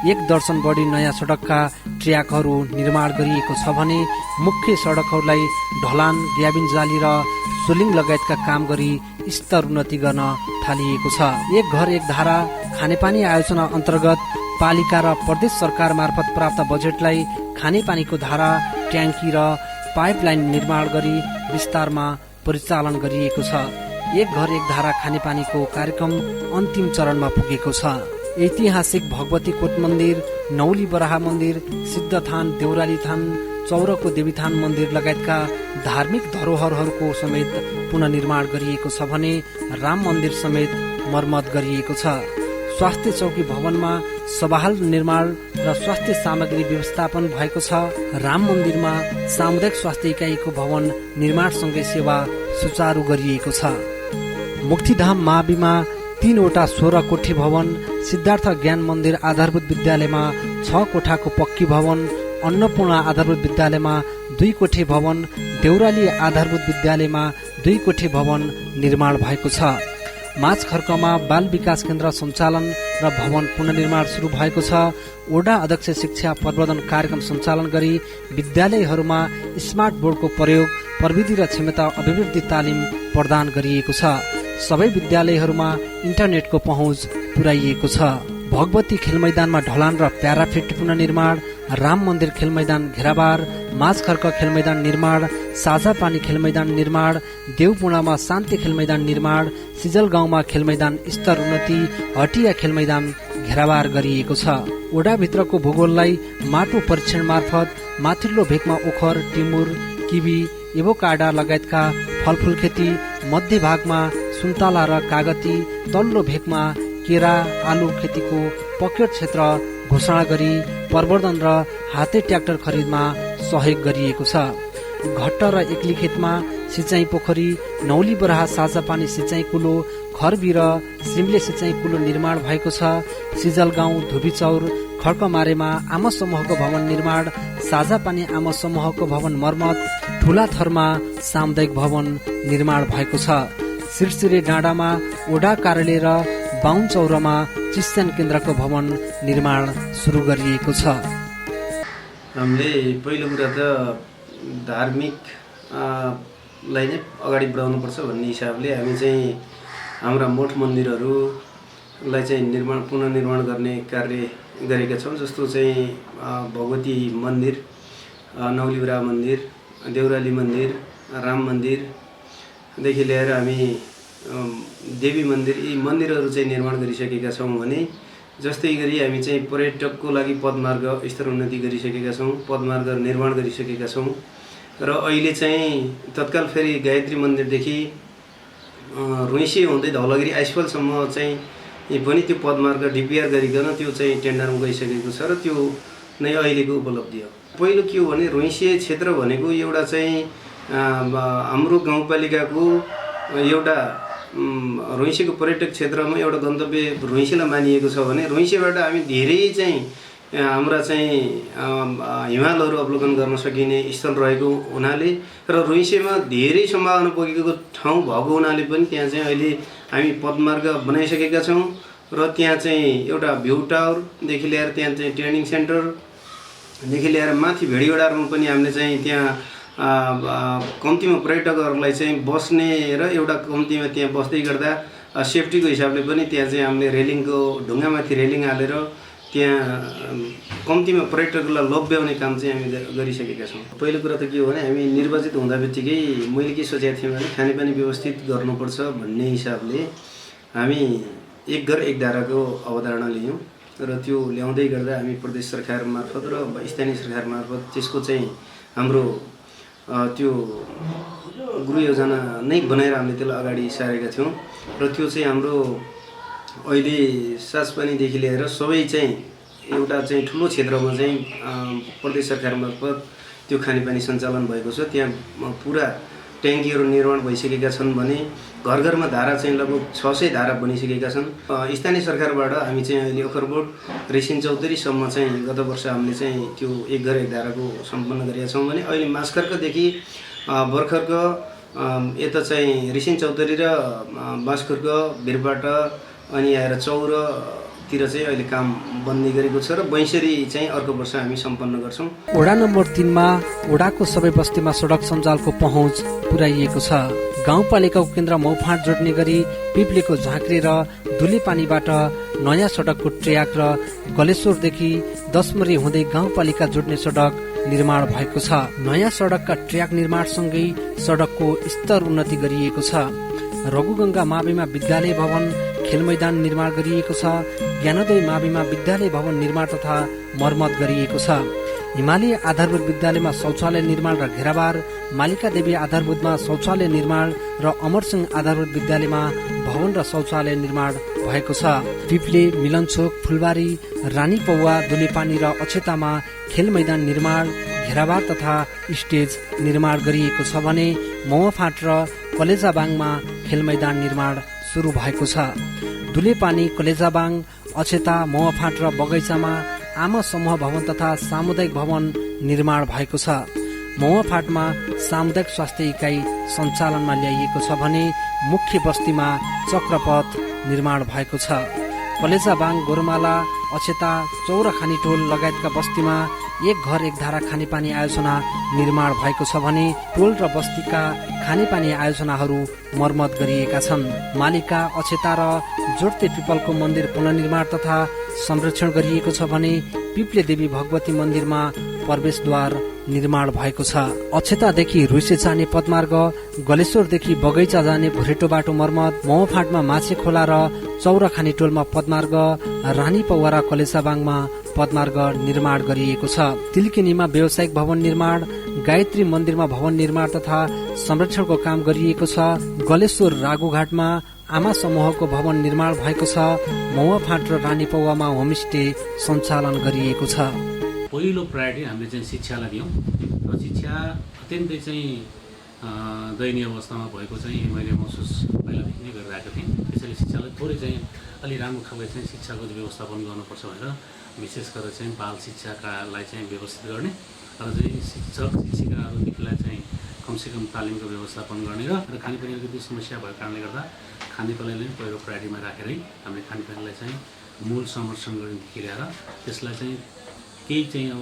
1 दर्जन बढी नयाँ सडकका ट्र्याकहरू निर्माण गरिएको छ भने मुख्य सडकहरूलाई ढलान, ग्याबिन जाली र सोलिङ लगायतका काम गरी स्तर उन्नति गर्न थालिएको छ। एक घर एक धारा खानेपानी आयोजना अन्तर्गत पालिका र प्रदेश सरकार मार्फत प्राप्त बजेटलाई खानेपानीको धारा, ट्याङ्की र पाइपलाइन निर्माण गरी विस्तारमा परिचालन गरिएको छ। एक घर एक धारा खानेपानीको कार्यक्रम अन्तिम चरणमा पुगेको छ। ऐतिहासिक भगवती कोट मन्दिर, नौली बराहा मन्दिर, सिद्धथान, देउराली थान, चौरको देवीथान मन्दिर लगायतका धार्मिक धरोहरहरूको समेत पुनर्निर्माण गरिएको छ भने राम मन्दिर समेत मर्मत गरिएको छ। स्वास्थ्य चौकी भवनमा सभाहाल निर्माण र स्वास्थ्य सामग्री व्यवस्थापन भएको छ। राम मन्दिरमा सामुदायिक स्वास्थ्य इकाइको भवन निर्माणसँगै सेवा सुचारू गरिएको छ। मुक्तिधाम माविमा 3 वटा 16 कोठी भवन, सिद्धार्थ ज्ञान मन्दिर आधारभूत विद्यालयमा 6 कोठाको पक्की भवन, अन्नपूर्ण आधारभूत विद्यालयमा 2 कोठे भवन, देउराली आधारभूत विद्यालयमा 2 कोठे भवन निर्माण भएको छ। माझखर्कमा बाल विकास केन्द्र सञ्चालन र भवन पुनर्निर्माण सुरु भएको छ। वडा अध्यक्ष शिक्षा प्रवर्धन कार्यक्रम सञ्चालन गरी विद्यालयहरूमा स्मार्ट बोर्डको प्रयोग, प्रविधि र क्षमता अभिवृद्धि तालिम प्रदान गरिएको छ। सबै विद्यालयहरूमा इन्टरनेटको पहुँच पुर्याइएको छ। भगवती खेलमैदानमा ढलान र प्याराफिट पुनर्निर्माण, राम मन्दिर खेलमैदान घेराबार, माझखर्क खेलमैदान निर्माण, साझा पानी खेलमैदान निर्माण, देवपुणामा शान्ति खेलमैदान निर्माण, सिजल गाउँमा खेलमैदान स्तर उन्नति, हटिया खेलमैदान घेराबार गरिएको छ। वडाभित्रको भूगोललाई माटो परीक्षण मार्फत माथिल्लो भेगमा ओखर, टिमुर, किवी, एभोकाडा लगायतका फलफूल खेती, मध्य भागमा सुन्तला र कागती, तल्लो भेगमा केरा, आलु खेतीको पकेट क्षेत्र घोषणा गरी प्रवर्धन र हाते ट्र्याक्टर खरिदमा सहयोग गरिएको छ। घट्ट र एक्ली खेतमा सिँचाइ पोखरी, नौली बराहा साझा पानी सिँचाइ कुलो, खरबी र सिमले सिँचाइ कुलो निर्माण भएको छ। सिजल गाउँ, धुबीचौर, खड्कमारेमा आमा समूहको भवन निर्माण, साझा पानी आमा समूहको भवन मर्मत, ठुला थरमा सामुदायिक भवन निर्माण भएको छ। सिरसिरे डाँडामा ओडा कार्यालय र बाहुन चौरमा चिस्यान केन्द्रको भवन निर्माण सुरु गरिएको छ। हामीले पहिलो कुरा त धार्मिक लाई नै अगाडि बढाउनुपर्छ भन्ने हिसाबले हामी चाहिँ हाम्रा मठ मन्दिरहरूलाई चाहिँ पुनर्निर्माण गर्ने कार्य गरेका छौँ। जस्तो चाहिँ भगवती मन्दिर, नौलिब्रा मन्दिर, देउराली मन्दिर, राम मन्दिरदेखि लिएर हामी देवी मन्दिर, यी मन्दिरहरू चाहिँ निर्माण गरिसकेका छौँ भने जस्तै गरी हामी चाहिँ पर्यटकको लागि पदमार्ग स्तर उन्नति गरिसकेका छौँ, पदमार्ग निर्माण गरिसकेका छौँ र अहिले चाहिँ तत्काल फेरि गायत्री मन्दिरदेखि रुइसे हुँदै धौलागिरी आइसफलसम्म चाहिँ पनि त्यो पदमार्ग डिपिआर गरिकन त्यो चाहिँ टेन्डरमा गइसकेको छ र त्यो नै अहिलेको उपलब्धि हो। पहिलो के हो भने रुइसे क्षेत्र भनेको एउटा चाहिँ हाम्रो गाउँपालिकाको एउटा रुइसेको पर्यटक क्षेत्रमा एउटा गन्तव्य रुइसेलाई मानिएको छ भने रुइसेबाट हामी धेरै चाहिँ हाम्रा चाहिँ हिमालहरू अवलोकन गर्न सकिने स्थल रहेको हुनाले र रुइसेमा धेरै सम्भावना पुगेको ठाउँ भएको हुनाले पनि त्यहाँ चाहिँ अहिले हामी पदमार्ग बनाइसकेका छौँ र त्यहाँ चाहिँ एउटा भ्यू टावरदेखि लिएर त्यहाँ चाहिँ ट्रेनिङ सेन्टरदेखि लिएर माथि भेडीगडारमा पनि हामीले चाहिँ त्यहाँ कम्तीमा पर्यटकहरूलाई चाहिँ बस्ने र एउटा कम्तीमा त्यहाँ बस्दै गर्दा सेफ्टीको हिसाबले पनि त्यहाँ चाहिँ हामीले रेलिङको ढुङ्गामाथि रेलिङ हालेर त्यहाँ कम्तीमा पर्यटकलाई लोभ्याउने काम चाहिँ हामी गरिसकेका छौँ। पहिलो कुरा त के हो भने हामी निर्वाचित हुँदा बित्तिकै मैले के सोचेको थिएँ भने खानेपानी व्यवस्थित गर्नुपर्छ भन्ने हिसाबले हामी एक घर एक धाराको अवधारणा लियौँ र त्यो ल्याउँदै गर्दा हामी प्रदेश सरकार मार्फत र स्थानीय सरकार मार्फत त्यसको चाहिँ हाम्रो त्यो गृह योजना नै बनाएर हामीले त्यसलाई अगाडि सारेका थियौँ र त्यो चाहिँ हाम्रो अहिले सासपानीदेखि लिएर सबै चाहिँ एउटा चाहिँ ठुलो क्षेत्रमा चाहिँ प्रदेश सरकार मार्फत त्यो खानेपानी सञ्चालन भएको छ। त्यहाँ पुरा ट्याङ्कीहरू निर्माण भइसकेका छन् भने घर घरमा धारा चाहिँ लगभग 600 धारा बनिसकेका छन्। स्थानीय सरकारबाट हामी चाहिँ अहिले ओखरबोट रेसिन चौधरीसम्म चाहिँ गत वर्ष हामीले चाहिँ त्यो एक घर एक धाराको सम्पन्न गरेका छौँ भने अहिले मासखर्कदेखि भर्खरक यता चाहिँ रेसिन चौधरी र बाँसखुर्क भिरबाट अनि आएर चौरतिर चाहिँ अहिले काम बन्ने गरेको छ र बैँसरी चाहिँ अर्को वर्ष हामी सम्पन्न गर्छौँ। वडा नम्बर 3 मा वडाको सबै बस्तीमा सडक सञ्जालको पहुँच पुर्याइएको छ। गाउँपालिकाको केन्द्र मौफाँट जोड्ने गरी पिप्लेको झाँक्री र दुलेपानीबाट नयाँ सडकको ट्र्याक र गलेश्वरदेखि दशमरी हुँदै गाउँपालिका जोड्ने सडक निर्माण भएको छ। नयाँ सडकका ट्र्याक निर्माणसँगै सडकको स्तर उन्नति गरिएको छ। रघुगंगा माविमा विद्यालय भवन खेल मैदान निर्माण गरिएको छ। ज्ञानोदय माविमा विद्यालय भवन निर्माण तथा मर्मत गरिएको छ। हिमाली आधारभूत विद्यालयमा शौचालय निर्माण र घेराबार, मालिका देवी आधारभूतमा शौचालय निर्माण र अमरसिंह आधारभूत विद्यालयमा भवन र शौचालय निर्माण भएको छ। पिप्ले, मिलनचोक, फुलबारी, रानीपौवा, दुलेपानी र अक्षतामा खेल मैदान निर्माण, घेराबार तथा स्टेज निर्माण गरिएको छ भने मौवाफाँट र कलेजाबाङमा खेल मैदान निर्माण सुरु भएको छ। दुलेपानी, कलेजाबाङ, अक्षता, मौवाफाँट र बगैँचामा आमा समूह भवन तथा सामुदायिक भवन निर्माण भएको छ। मौवाफाँटमा सामुदायिक स्वास्थ्य इकाइ सञ्चालनमा ल्याइएको छ भने मुख्य बस्तीमा चक्रपथ निर्माण भएको छ। कलेजाबाङ, गोरमाला, अक्षता, चौरखानी टोल लगायतका बस्तीमा एक घर एक धारा खानेपानी आयोजना निर्माण भएको छ भने टोल र बस्तीका खानेपानी आयोजनाहरू मर्मत गरिएका छन्। मालिका, अक्षता र जोड्ते पिपलको मन्दिर पुनर्निर्माण तथा संरक्षण गरिएको छ भने पिप्ले देवी भगवती मन्दिरमा प्रवेशद्वार निर्माण भएको छ। अक्षतादेखि रुइसे जाने पदमार्ग, गलेश्वरदेखि बगैँचा जाने भुरेटो बाटो मर्मत, मौवाफाँटमा माछे खोला र चौरखानी टोलमा पदमार्ग, रानीपौवा र कलेसाबाङमा पदमार्ग निर्माण गरिएको छ। तिलकिनीमा व्यावसायिक भवन निर्माण, गायत्री मन्दिरमा भवन निर्माण तथा संरक्षणको काम गरिएको छ। गलेश्वर रागुघाटमा आमा समूहको भवन निर्माण भएको छ। मौवाफाँट र रानीपौवामा होमस्टे सञ्चालन गरिएको छ। पहिलो प्रायोरिटी हामीले चाहिँ शिक्षालाई दियौँ र शिक्षा अत्यन्तै चाहिँ दयनीय अवस्थामा भएको चाहिँ मैले महसुस पहिलादेखि नै गरिरहेको थिएँ। त्यसैले शिक्षालाई थोरै चाहिँ अलि राम्रो खालको चाहिँ शिक्षाको व्यवस्थापन गर्नुपर्छ भनेर विशेष गरेर चाहिँ बाल शिक्षाकालाई चाहिँ व्यवस्थित गर्ने र चाहिँ शिक्षक शिक्षिकाहरूदेखिलाई चाहिँ कमसेकम तालिमको व्यवस्थापन गर्ने र खानेपानीको यदि समस्या भएको कारणले गर्दा खानेपानीलाई नै पहिलो प्रायोरिटीमा राखेरै हामीले खानेपानीलाई चाहिँ मूल संरक्षण गर्नेदेखि लिएर त्यसलाई चाहिँ केही चाहिँ अब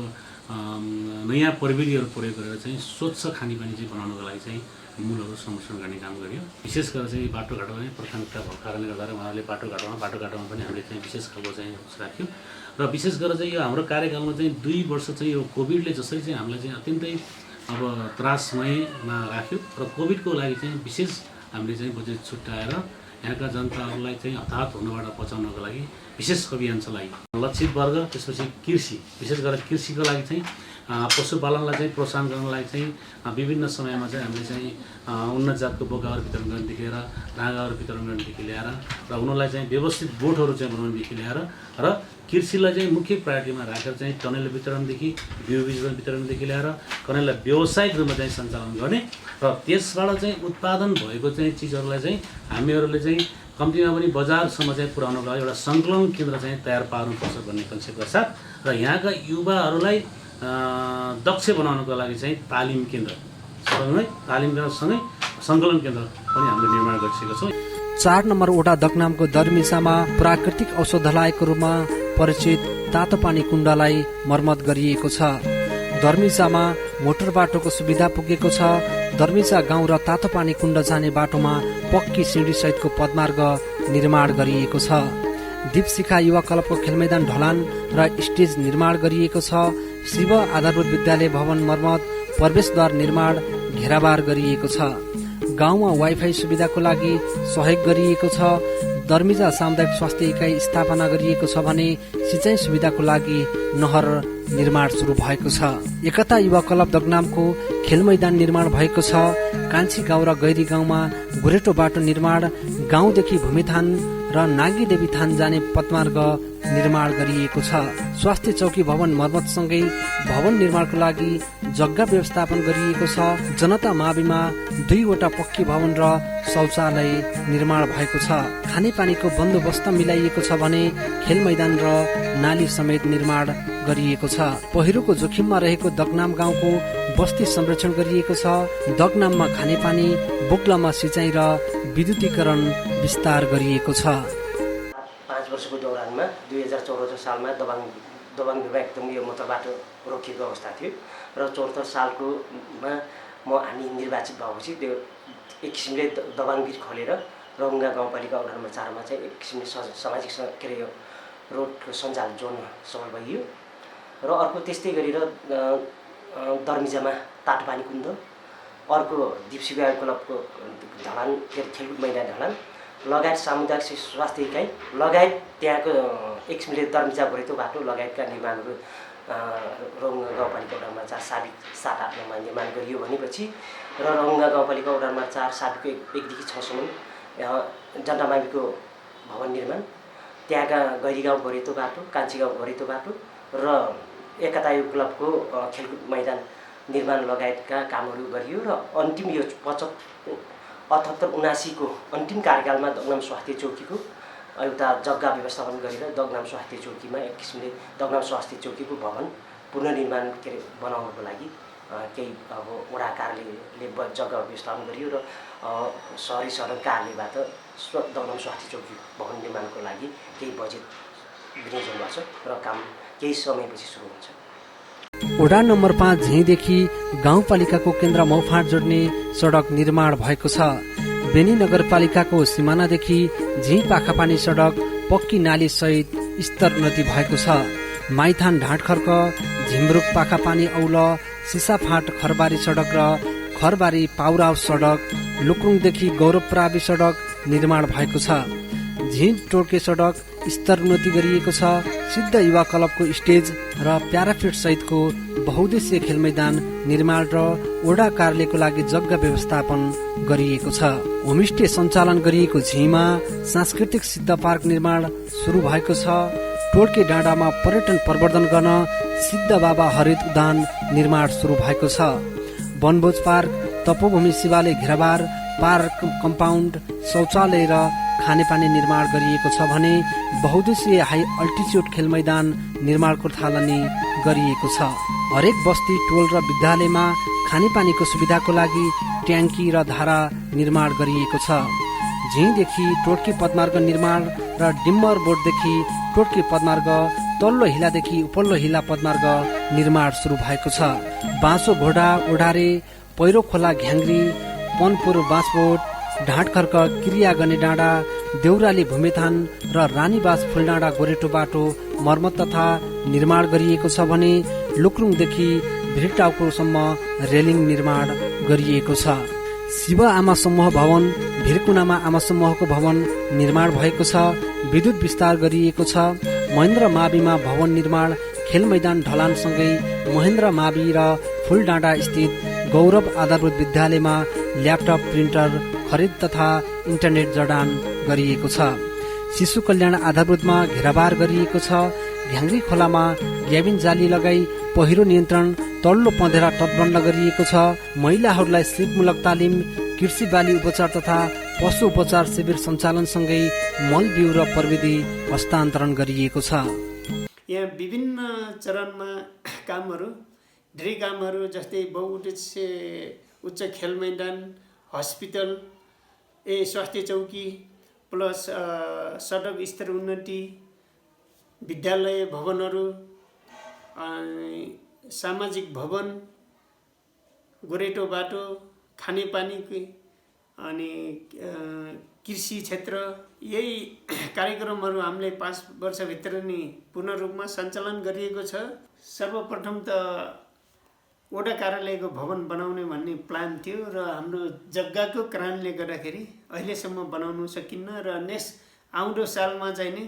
नयाँ प्रविधिहरू प्रयोग गरेर चाहिँ स्वच्छ खानेपानी चाहिँ बनाउनको लागि चाहिँ मूलहरू संरक्षण गर्ने काम गरियो। विशेष गरेर चाहिँ बाटोघाटोमा नै प्राथमिकता भएको कारणले गर्दा उहाँहरूले बाटोघाटोमा पनि हामीले चाहिँ विशेष खालको चाहिँ राख्यो र विशेष गरेर चाहिँ यो हाम्रो कार्यकालमा चाहिँ 2 वर्ष चाहिँ यो कोभिडले जसरी चाहिँ हामीलाई चाहिँ अत्यन्तै अब त्रासमयमा राख्यो र कोभिडको लागि चाहिँ विशेष हामीले चाहिँ बजेट छुट्याएर यहाँका जनताहरूलाई चाहिँ हताहत हुनबाट बचाउनको लागि विशेष अभियान चलाइयो। लक्षित वर्ग त्यसपछि कृषि विशेष गरेर कृषिको लागि चाहिँ पशुपालनलाई चाहिँ प्रोत्साहन गर्नको लागि चाहिँ विभिन्न समयमा चाहिँ हामीले चाहिँ उन्नत जातको बोकाहरू वितरण गर्नेदेखि लिएर राँगाहरू वितरण गर्नेदेखि लिएर र उनीहरूलाई चाहिँ व्यवस्थित बोटहरू चाहिँ बनाउनेदेखि लिएर र कृषिलाई चाहिँ मुख्य प्रायोरिटीमा राखेर चाहिँ टनेल वितरणदेखि बिउ बिजन वितरणदेखि लिएर कनेललाई व्यावसायिक रूपमा चाहिँ सञ्चालन गर्ने र त्यसबाट चाहिँ उत्पादन भएको चाहिँ चिजहरूलाई चाहिँ हामीहरूले चाहिँ कम्तीमा पनि बजारसम्म चाहिँ पुर्याउनको लागि एउटा सङ्कलन केन्द्र चाहिँ तयार पार्नुपर्छ भन्ने कन्सेप्टका साथ र यहाँका युवाहरूलाई दक्ष बनाउनको लागि चाहिँ तालिम केन्द्रसँगै सङ्कलन केन्द्र पनि हामीले निर्माण गरिसकेका छौँ। 4 नम्बर वडा दगनामको दर्मिसामा प्राकृतिक औषधालयको रूपमा परिचित तातो पानी कुण्डलाई मर्मत गरिएको छ। दर्मिसामा मोटर बाटोको सुविधा पुगेको छ। दर्मिसा गाउँ र तातो पानी कुण्ड जाने बाटोमा पक्की सिँढी सहितको पदमार्ग निर्माण गरिएको छ। दीपशिखा युवा क्लबको खेलमैदान ढलान र स्टेज निर्माण गरिएको छ। शिव आधारभूत विद्यालय भवन मर्मत, प्रवेशद्वार निर्माण, घेराबार गरिएको छ। गाउँमा वाइफाई सुविधाको लागि सहयोग गरिएको छ। दर्मिजा सामुदायिक स्वास्थ्य इकाइ स्थापना गरिएको छ भने सिँचाइ सुविधाको लागि नहर निर्माण सुरु भएको छ। एकता युवा क्लब दगनामको खेल मैदान निर्माण भएको छ। कान्छी गाउँ र गैरी गाउँमा गोरेटो बाटो निर्माण, गाउँदेखि भूमिथान र नागी देवी थान जाने पदमार्ग निर्माण गरिएको छ। स्वास्थ्य चौकी भवन मर्मतसँगै भवन निर्माणको लागि जग्गा व्यवस्थापन गरिएको छ। जनता माविमा 2 वटा पक्की भवन र शौचालय निर्माण भएको छ। खानेपानीको बन्दोबस्त मिलाइएको छ भने खेल मैदान र नाली समेत निर्माण गरिएको छ। पहिरोको जोखिममा रहेको दगनाम गाउँको बस्ती संरक्षण गरिएको छ। दगनाममा खानेपानी, बोक्लामा सिँचाइ र विद्युतीकरण विस्तार गरिएको छ। 5 वर्षको दौरानमा 2014 सालमा दबाङमा एकदम यो मोटर बाटो रोकिएको अवस्था थियो र 74 सालकोमा हामी निर्वाचित भएपछि त्यो एक किसिमले दबाङबिर खोलेर रौङ्गा गाउँपालिका वडा नम्बर 4 मा चाहिँ एक किसिमले सामाजिक रोडको सञ्जाल जोड्न सफल भइयो र अर्को त्यस्तै गरेर दर्मिजामा ताटोपानी कुण्ड, अर्को दीपशिखा क्लबको ढलान खेलकुद मैदान ढलान लगायत सामुदायिक स्वास्थ्य इकाइ लगायत त्यहाँको एक किसिमले दर्मिजा गोरेटो बाटो लगायतका निर्माणहरू रौङ्गा गाउँपालिका वडा नम्बर 4 साबिक 7-8 मा निर्माण गरियो भनेपछि र रौङ्गा गाउँपालिका वडा नम्बर 4 साबिकको 1 देखि 6 सम्म जनता माविको भवन निर्माण, त्यहाँका गैरी गाउँ गोरेटो बाटो, कान्छी गाउँ गोरेटो बाटो र एकता युवा क्लबको खेलकुद मैदान निर्माण लगायतका कामहरू गरियो र अन्तिम यो 78-79 को अन्तिम कार्यकालमा दगनाम स्वास्थ्य चौकीको एउटा जग्गा व्यवस्थापन गरेर दगनाम स्वास्थ्य चौकीमा एक किसिमले दगनाम स्वास्थ्य चौकीको भवन पुनर्निर्माण बनाउनको लागि केही अब वडा कार्यालयले जग्गा व्यवस्थापन गरियो र सहरी सडक कार्यालयबाट दगनाम स्वास्थ्य चौकी भवन निर्माणको लागि केही बजेट विनियोजन गर्छ र काम केही समयपछि सुरु हुन्छ। वडा नम्बर 5 झैदेखि गाउँपालिकाको केन्द्र मौफाँट जोड्ने सडक निर्माण भएको छ। बेनी नगरपालिकाको सिमानादेखि झै पाखापानी सडक पक्की नाली सहित स्तर उन्नति भएको छ। माइथान ढाँटखर्क, झिमरुक पाखापानी औल, सिसाफाँट खरबारी सडक र खरबारी पाउराव सडक, लुक्रुङदेखि गौरवप्रावी सडक निर्माण भएको छ। झिन टोड्के सडक स्तर उन्नति गरिएको छ। सिद्ध युवा क्लबको स्टेज र प्याराफिट सहितको बहुद्देश्य खेल मैदान निर्माण र वडा कार्यालयको लागि जग्गा व्यवस्थापन गरिएको छ। होमस्टे सञ्चालन गरिएको झिमा सांस्कृतिक सिद्ध पार्क निर्माण सुरु भएको छ। टोड्के डाँडामा पर्यटन प्रवर्धन गर्न सिद्ध बाबा हरित उद्यान निर्माण सुरु भएको छ। वनभोज पार्क, तपोभूमि शिवालय घेराबार, पार्क कम्पाउन्ड, शौचालय र खानेपानी निर्माण गरिएको छ भने बहुद्देश्यीय हाई अल्टिच्युड खेल मैदान निर्माणको थालनी गरिएको छ। हरेक बस्ती, टोल र विद्यालयमा खानेपानीको सुविधाको लागि ट्याङ्की र धारा निर्माण गरिएको छ। झिङदेखि टोड्की पदमार्ग निर्माण र डिम्बर बोर्डदेखि टोड्की पदमार्ग, तल्लो हिलादेखि उपल्लो हिला पदमार्ग निर्माण सुरु भएको छ। बाँसो घोडा ओढारे, पहिरो खोला घ्याङ्ग्री, पनपुर बाँसबोट, ढाँटखर्क क्रिया गर्ने डाँडा, देउराली भूमिथान र रानीबास फुलडाँडा गोरेटो बाटो मर्मत तथा निर्माण गरिएको छ भने लुक्रुङदेखि भिरटाउकोसम्म रेलिङ निर्माण गरिएको छ। शिव आमा समूह भवन भिरकुनामा आमा समूहको भवन निर्माण भएको छ। विद्युत विस्तार गरिएको छ। महेन्द्र माविमा भवन निर्माण, खेल मैदान ढलानसँगै महेन्द्र मावि र फुलडाँडा स्थित गौरव आधारभूत विद्यालयमा ल्यापटप, प्रिन्टर खरिद तथा इन्टरनेट जडान गरिएको छ। शिशु कल्याण आधारभूतमा घेराबार गरिएको छ। घ्याङ्ग्री खोलामा ग्याबिन जाली लगाई पहिरो नियन्त्रण, तल्लो पँधेरा तटबन्ध गरिएको छ। महिलाहरूलाई सिपमूलक तालिम, कृषि बाली उपचार तथा पशु उपचार शिविर सञ्चालनसँगै मल बिउ र प्रविधि हस्तान्तरण गरिएको छ। यहाँ विभिन्न चरणमा कामहरू, धेरै कामहरू जस्तै बहुउद्देश्य उच्च खेल मैदान, हस्पिटल, स्वास्थ्य चौकी प्लस सडक स्तर उन्नति, विद्यालय भवनहरू, सामाजिक भवन, गोरेटो बाटो, खानेपानी अनि कृषि क्षेत्र, यही कार्यक्रमहरू हामीले 5 वर्षभित्र नै पूर्ण रूपमा सञ्चालन गरिएको छ। सर्वप्रथम त वडा कार्यालयको भवन बनाउने भन्ने प्लान थियो र हाम्रो जग्गाको कारणले गर्दाखेरि अहिलेसम्म बनाउनु सकिन्न र आउँदो सालमा चाहिँ नि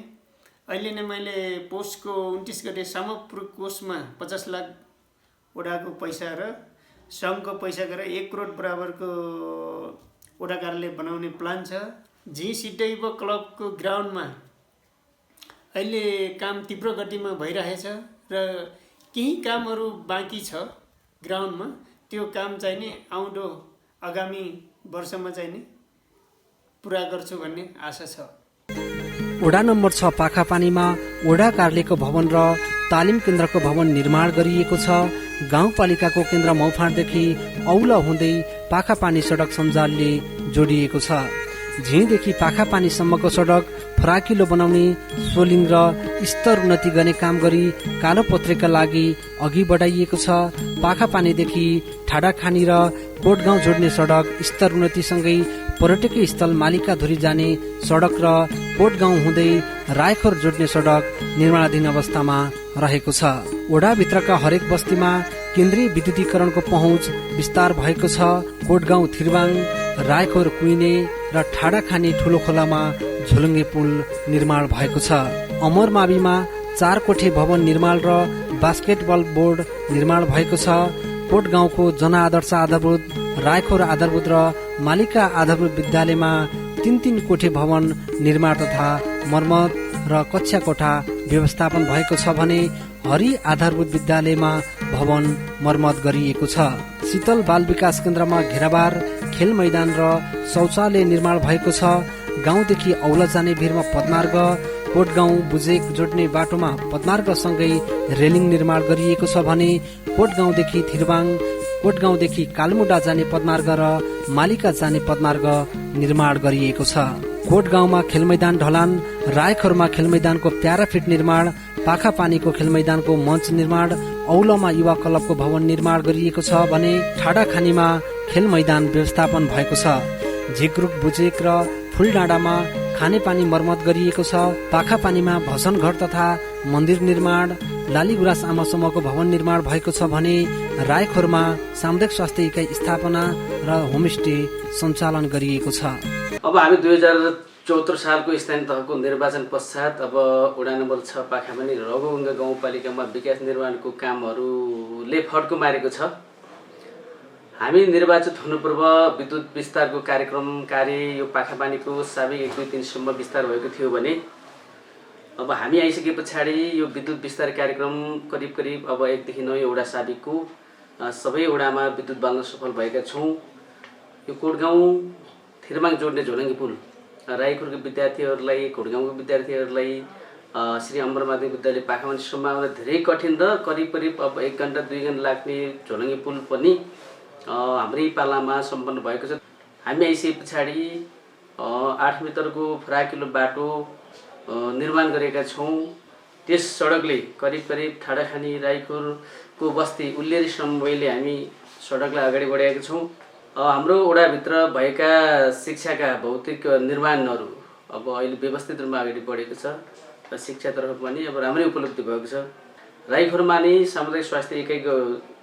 अहिले नै मैले पोस्टको 29 गते समग्र कोषमा 50 लाख वडाको पैसा र सङ्घको पैसा गरेर 1 करोड बराबरको वडा कार्यालय बनाउने प्लान छ। सिड्डैब क्लबको ग्राउन्डमा अहिले काम तीव्र गतिमा भइरहेछ र केही कामहरू बाँकी छ ग्राउन्डमा, त्यो काम चाहिँ नि आउँदो आगामी वर्षमा चाहिँ नि पुरा गर्छु भन्ने आशा छ। वडा नम्बर 6 पाखापानीमा वडा कार्यालयको भवन र तालिम केन्द्रको भवन निर्माण गरिएको छ। गाउँपालिकाको केन्द्र मौफाँडदेखि औला हुँदै पाखापानी सडक सञ्जालले जोडिएको छ। झिङदेखि पाखापानीसम्मको सडक फराकिलो बनाउने, सोलिङ र स्तर उन्नति गर्ने काम गरी कालोपत्रेका लागि अघि बढाइएको छ। पाखापानीदेखि ठाडाखानी र कोटगाउँ जोड्ने सडक स्तर उन्नतिसँगै पर्यटकीय स्थल मालिकाधुरी जाने सडक र कोटगाउँ हुँदै रायखोर जोड्ने सडक निर्माणाधीन अवस्थामा रहेको छ। वडाभित्रका हरेक बस्तीमा केन्द्रीय विद्युतीकरणको पहुँच विस्तार भएको छ। कोटगाउँ थिरबाङ, रायखोर कुइने र ठाडाखानी ठुलो खोलामा झोलुङ्गे पुल निर्माण भएको छ। अमरमाविमा 4 कोठे भवन निर्माण र बास्केटबल बोर्ड निर्माण भएको छ। कोटगाउँको जनआदर्श आधारभूत, रायखोर आधारभूत र मालिका आधारभूत विद्यालयमा 3-3 कोठे भवन निर्माण तथा मर्मत र कक्षा कोठा व्यवस्थापन भएको छ भने हरि आधारभूत विद्यालयमा भवन मर्मत गरिएको छ। शीतल बाल विकास केन्द्रमा घेराबार, खेल मैदान र शौचालय निर्माण भएको छ। गाउँदेखि औला जाने भिरमा पदमार्ग, कोटगाउँ बुजेक जोड्ने बाटोमा पदमार्गसँगै रेलिङ निर्माण गरिएको छ भने कोटगाउँदेखि थिरबाङ, कोटगाउँदेखि कालमुडा जाने पदमार्ग र मालिका जाने पदमार्ग निर्माण गरिएको छ। कोटगाउँमा खेल मैदान ढलान, रायखोरमा खेल मैदानको प्याराफिट निर्माण, पाखापानीको खेल मैदानको मञ्च निर्माण, औलामा युवा क्लबको भवन निर्माण गरिएको छ भने ठाडाखानीमा खेल मैदान व्यवस्थापन भएको छ। झिक्रुक, बुजेक र फुलडाँडामा खानेपानी मर्मत गरिएको छ। पाखापानीमा भजन घर तथा मन्दिर निर्माण, लालीगुराँस आमा समूहको भवन निर्माण भएको छ भने रायखोरमा सामुदायिक स्वास्थ्य इकाइ स्थापना र होमस्टे सञ्चालन गरिएको छ। अब हामी 2074 सालको स्थानीय तहको निर्वाचन पश्चात अब वडा नम्बर 6 पाखापानी रघुगङ्गा गाउँपालिकामा विकास निर्माणको कामहरूले फड्को मारेको छ। हामी निर्वाचित हुनुपूर्व विद्युत विस्तारको कार्यक्रम कार्य यो पाखापानीको साबिक 1-2-3 सम्म विस्तार भएको थियो भने अब हामी आइसके पछाडि यो विद्युत विस्तार कार्यक्रम करिब अब 1देखि 9 वडा साबिकको सबै वडामा विद्युत बाल्न सफल भएका छौँ। यो कोटगाउँ थिरबाङ जोड्ने झोलुङ्गे पुल रायखोरको विद्यार्थीहरूलाई, कोटगाउँको विद्यार्थीहरूलाई श्री अमर माध्यमिक विद्यालय पाखापानीसम्म आउँदा धेरै कठिन र करिब अब 1 घण्टा 2 घण्टा लाग्ने झोलुङ्गे पुल पनि हाम्रै पालामा सम्पन्न भएको छ। हामी आइसके पछाडि 8 मिटरको फराकिलो बाटो निर्माण गरेका छौँ। त्यस सडकले करिब ठाडाखानी राईखोरको बस्ती उल्लेरीसम्मले हामी सडकलाई अगाडि बढाएका छौँ। हाम्रो वडाभित्र भएका शिक्षाका भौतिक निर्माणहरू अब अहिले व्यवस्थित रूपमा अगाडि बढेको छ र शिक्षातर्फ पनि अब राम्रै उपलब्धि भएको छ। राईखोरमा नै सामुदायिक स्वास्थ्य इकाइको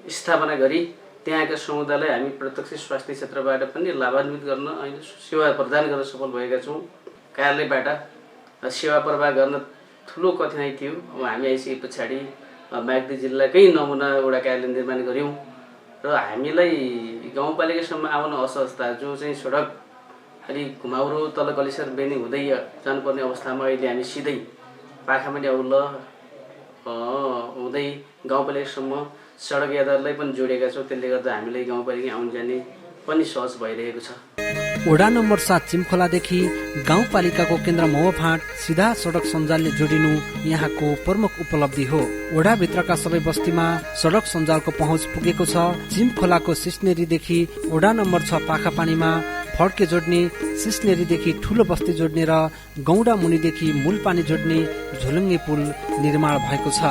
स्थापना गरी त्यहाँका समुदायलाई हामी प्रत्यक्ष स्वास्थ्य क्षेत्रबाट पनि लाभान्वित गर्न अहिले सेवा प्रदान गर्न सफल भएका छौँ। कार्यालयबाट सेवा प्रवाह गर्न ठुलो कठिनाइ थियो। अब हामी आइसके पछाडि म्याग्दी जिल्लाकै नमुना एउटा कार्यालय निर्माण गऱ्यौँ र हामीलाई गाउँपालिकासम्म आउन असहजता जो चाहिँ सडक अलिक घुमाउरो तल कलेश्वर बेनी हुँदै जानुपर्ने अवस्थामा अहिले हामी सिधै पाखामाडी औल हुँदै गाउँपालिकासम्म सडक यातायातलाई पनि जोडेका छौँ। त्यसले गर्दा हामीलाई गाउँपालिका आउन जाने पनि सहज भइरहेको छ। वडा नम्बर 7 चिमखोलादेखि गाउँपालिकाको केन्द्र महोफाँट सिधा सडक सञ्जालले जोडिनु यहाँको प्रमुख उपलब्धि हो। वडाभित्रका सबै बस्तीमा सडक सञ्जालको पहुँच पुगेको छ। चिमखोलाको सिस्नेरीदेखि वडा नम्बर 6 पाखापानीमा फड्के जोड्ने, सिस्नेरीदेखि ठुलो बस्ती जोड्ने र गौडा मुनिदेखि मूलपानी जोड्ने झोलुङ्गे पुल निर्माण भएको छ।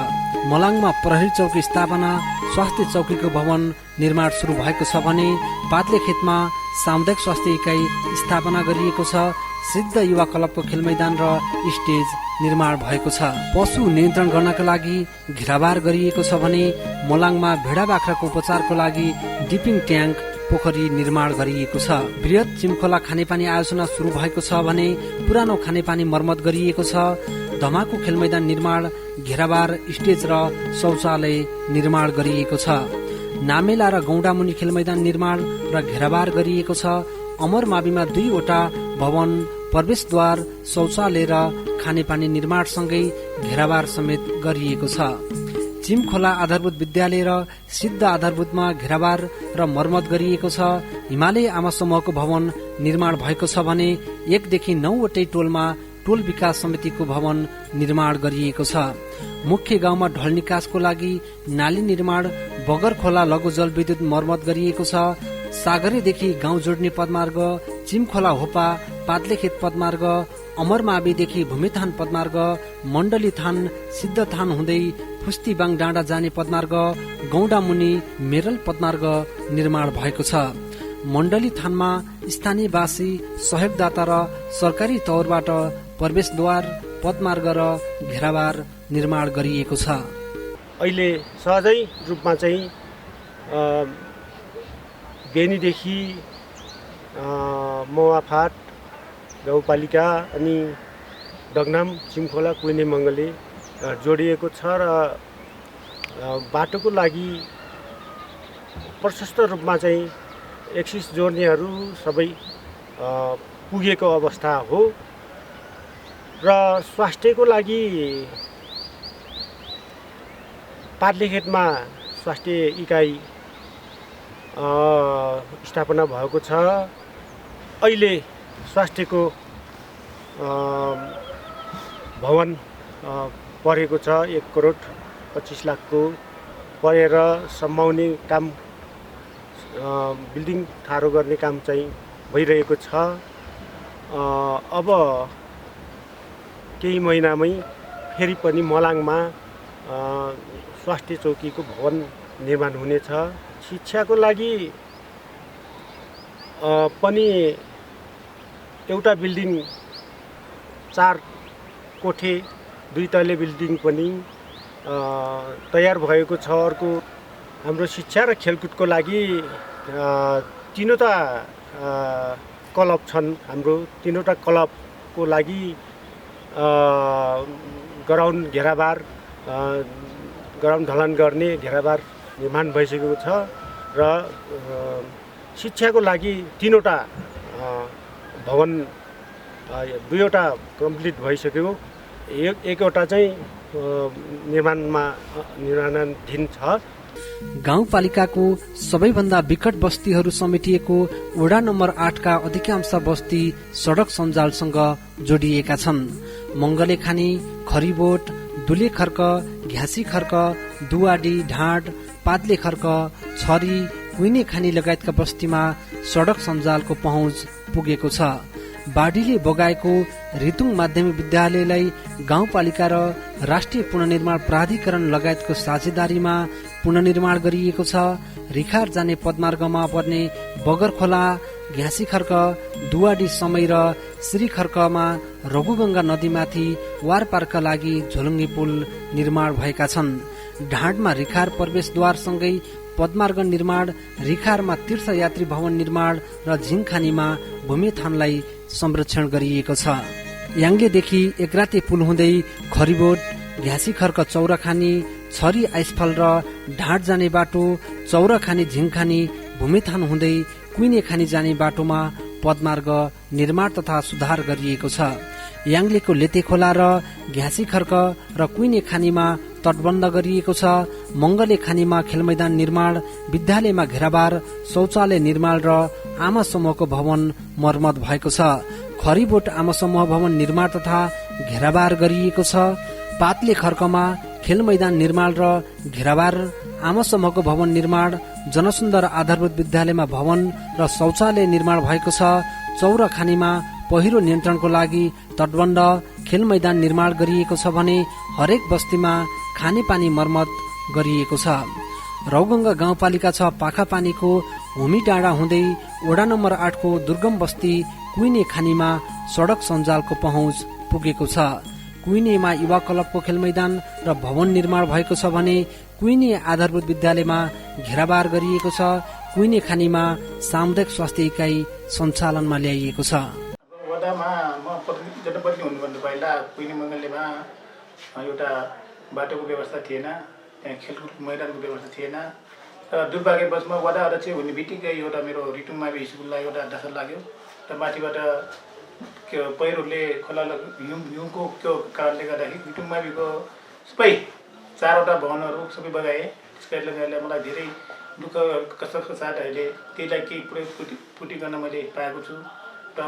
मलाङमा प्रहरी चौकी स्थापना, स्वास्थ्य चौकीको भवन निर्माण सुरु भएको छ भने पातलेखेतमा सामुदायिक स्वास्थ्य इकाइ स्थापना गरिएको छ। सिद्ध युवा क्लबको खेलमैदान र स्टेज निर्माण भएको छ। पशु नियन्त्रण गर्नका लागि घेराबार गरिएको छ भने मलाङमा भेडा बाख्राको उपचारको लागि डिपिङ ट्याङ्क पोखरी निर्माण गरिएको छ। बृहत चिमखोला खानेपानी आयोजना सुरु भएको छ भने पुरानो खानेपानी मर्मत गरिएको छ। धमाको खेलमैदान निर्माण, घेराबार, स्टेज र शौचालय निर्माण गरिएको छ। नामेला र गौडामुनि खेलमैदान निर्माण र घेराबार गरिएको छ। अमरमाविमा 2 वटा भवन, प्रवेशद्वार, शौचालय र खानेपानी निर्माणसँगै घेराबार समेत गरिएको छ। चिमखोला आधारभूत विद्यालय र सिद्ध आधारभूतमा घेराबार र मर्मत गरिएको छ। हिमालय आमा समूहको भवन निर्माण भएको छ भने 1 देखि 9 वटै टोलमा टोल विकास समितिको भवन निर्माण गरिएको छ। मुख्य गाउँमा ढल निकासको लागि नाली निर्माण, बगरखोला लघु जलविद्युत मर्मत गरिएको छ। सागरेदेखि गाउँ जोड्ने पदमार्ग, चिमखोला होपा पातलेखेत पदमार्ग, अमरमाविदेखि भूमिथान पदमार्ग, मण्डली थान सिद्धथान हुँदै फुस्तीबाङ डाँडा जाने पदमार्ग, गौडामुनि मेरल पदमार्ग निर्माण भएको छ। मण्डली थानमा स्थानीयवासी, सहयोगदाता र सरकारी तौरबाट प्रवेशद्वार, पदमार्ग र घेराबार निर्माण गरिएको छ। अहिले सहजै रूपमा चाहिँ बेनीदेखि मवाफाट गाउँपालिका अनि डगनाम, चिमखोला, कुइने मङ्गले जोडिएको छ र बाटोको लागि प्रशस्त रूपमा चाहिँ एक्सिस जोड्नेहरू सबै पुगेको अवस्था हो र स्वास्थ्यको लागि पातलेखेतमा स्वास्थ्य इकाइ स्थापना भएको छ। अहिले स्वास्थ्यको भवन परेको छ, 1,25,00,000 परेर सम्माउने काम, बिल्डिङ ठाडो गर्ने काम चाहिँ भइरहेको छ। अब केही महिनामै फेरि पनि मलाङमा स्वास्थ्य चौकीको भवन निर्माण हुनेछ। शिक्षाको लागि पनि एउटा बिल्डिङ 4 कोठे 2 तले बिल्डिङ पनि तयार भएको छ। अर्को हाम्रो शिक्षा र खेलकुदको लागि 3वटा क्लब छन्। हाम्रो 3वटा क्लबको लागि ग्राउन्ड घेराबार, ग्राउन्ड ढलान गर्ने घेराबार निर्माण भइसकेको छ र शिक्षाको लागि 3वटा भवन 2वटा कम्प्लिट भइसक्यो, 1वटा चाहिँ निर्माणाधीन छ। गाउँपालिकाको सबैभन्दा विकट बस्तीहरू समेटिएको वडा नम्बर 8 का अधिकांश बस्ती सडक सञ्जालसँग जोडिएका छन्। मङ्गले खानी, खरिबोट, दुले खर्क, घ्यासी खर्क, दुवाडी ढाँड, पातले खर्क, छरी, कुइने खानी लगायतका बस्तीमा सडक सञ्जालको पहुँच पुगेको छ। बाढीले बगाएको रितुङ माध्यमिक विद्यालयलाई गाउँपालिका र राष्ट्रिय पुनर्निर्माण प्राधिकरण लगायतको साझेदारीमा पुनर्निर्माण गरिएको छ। रिखार जाने पदमार्गमा पर्ने बगरखोला, घ्यासीखर्क, दुवाडी समय र श्रीखर्कमा रघुगंगा नदीमाथि वारपारका लागि झोलुङ्गे पुल निर्माण भएका छन्। ढाडमा रिखार प्रवेशद्वारसँगै पदमार्ग निर्माण, रिखारमा तीर्थयात्री भवन निर्माण र झिङखानीमा भूमिथानलाई संरक्षण गरिएको छ। याङ्लेदेखि एकराते पुल हुँदै खरिबोट, घ्यासीखर्क, चौराखानी, छरी आइसफल र ढाड जाने बाटो, चौराखानी, झिङखानी, भूमिथान हुँदै कुइने खानी जाने बाटोमा पदमार्ग निर्माण तथा सुधार गरिएको छ। याङ्लेको लेतेखोला र घ्यासीखर्क र कुइने खानीमा तटबन्ध गरिएको छ। मंगले खानीमा खेलमैदान निर्माण, विद्यालयमा घेराबार, शौचालय निर्माण र आमा समूहको भवन मर्मत भएको छ। खरिबोट आमा समूह भवन निर्माण तथा घेराबार गरिएको छ। पातले खर्कमा खेलमैदान निर्माण र घेराबार, आमा समूहको भवन निर्माण, जनसुन्दर आधारभूत विद्यालयमा भवन र शौचालय निर्माण भएको छ। चौराखानीमा पहिरो नियन्त्रणको लागि तटबन्ध, खेलमैदान निर्माण गरिएको छ भने हरेक बस्तीमा खानेपानी मर्मत गरिएको छ। रौगंगा गाउँपालिका 6 पाखापानीको हुमी डाँडा हुँदै वडा नम्बर 8 को दुर्गम बस्ती कुइने खानीमा सडक सञ्जालको पहुँच पुगेको छ। कुइनेमा युवा क्लबको खेलमैदान र भवन निर्माण भएको छ भने कुइने आधारभूत विद्यालयमा घेराबार गरिएको छ। कुइने खानीमा सामुदायिक स्वास्थ्य इकाइ सञ्चालनमा ल्याइएको छ। वडामा म जनप्रतिनिधि हुनुभन्दा पहिला कुइने मङ्गलेमा एउटा बाटोको व्यवस्था थिएन, त्यहाँ खेलकुद मैदानको व्यवस्था थिएन र दुर्भाग्यवशमा वडा अध्यक्ष हुने बित्तिकै एउटा मेरो रिटुङ मावि स्कुललाई एउटा दखल लाग्यो र माथिबाट के पहिरोले खोला हिउँको त्यो कारणले गर्दाखेरि रिटुङ माविको सबै 4वटा भवनहरू सबै बगाए। त्यसले गर्दा मलाई धेरै दुःख कष्टको साथ अहिले त्यसलाई केही पुटी गर्न मैले पाएको छु र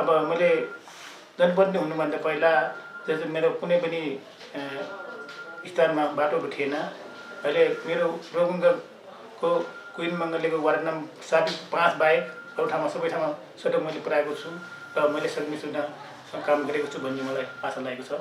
अब मैले जनप्रतिनिधि हुनुभन्दा पहिला जस्तै मेरो कुनै पनि स्थानमा बाटोहरू थिएन। अहिले मेरो रौगंगाको कुइन मङ्गलेको वार्ड नम्बर 5 बाहेक अरू ठाउँमा सबै ठाउँमा सडक मैले पुऱ्याएको छु र मैले सक्ने सुविधा काम गरेको छु भन्ने मलाई आशा लागेको छ।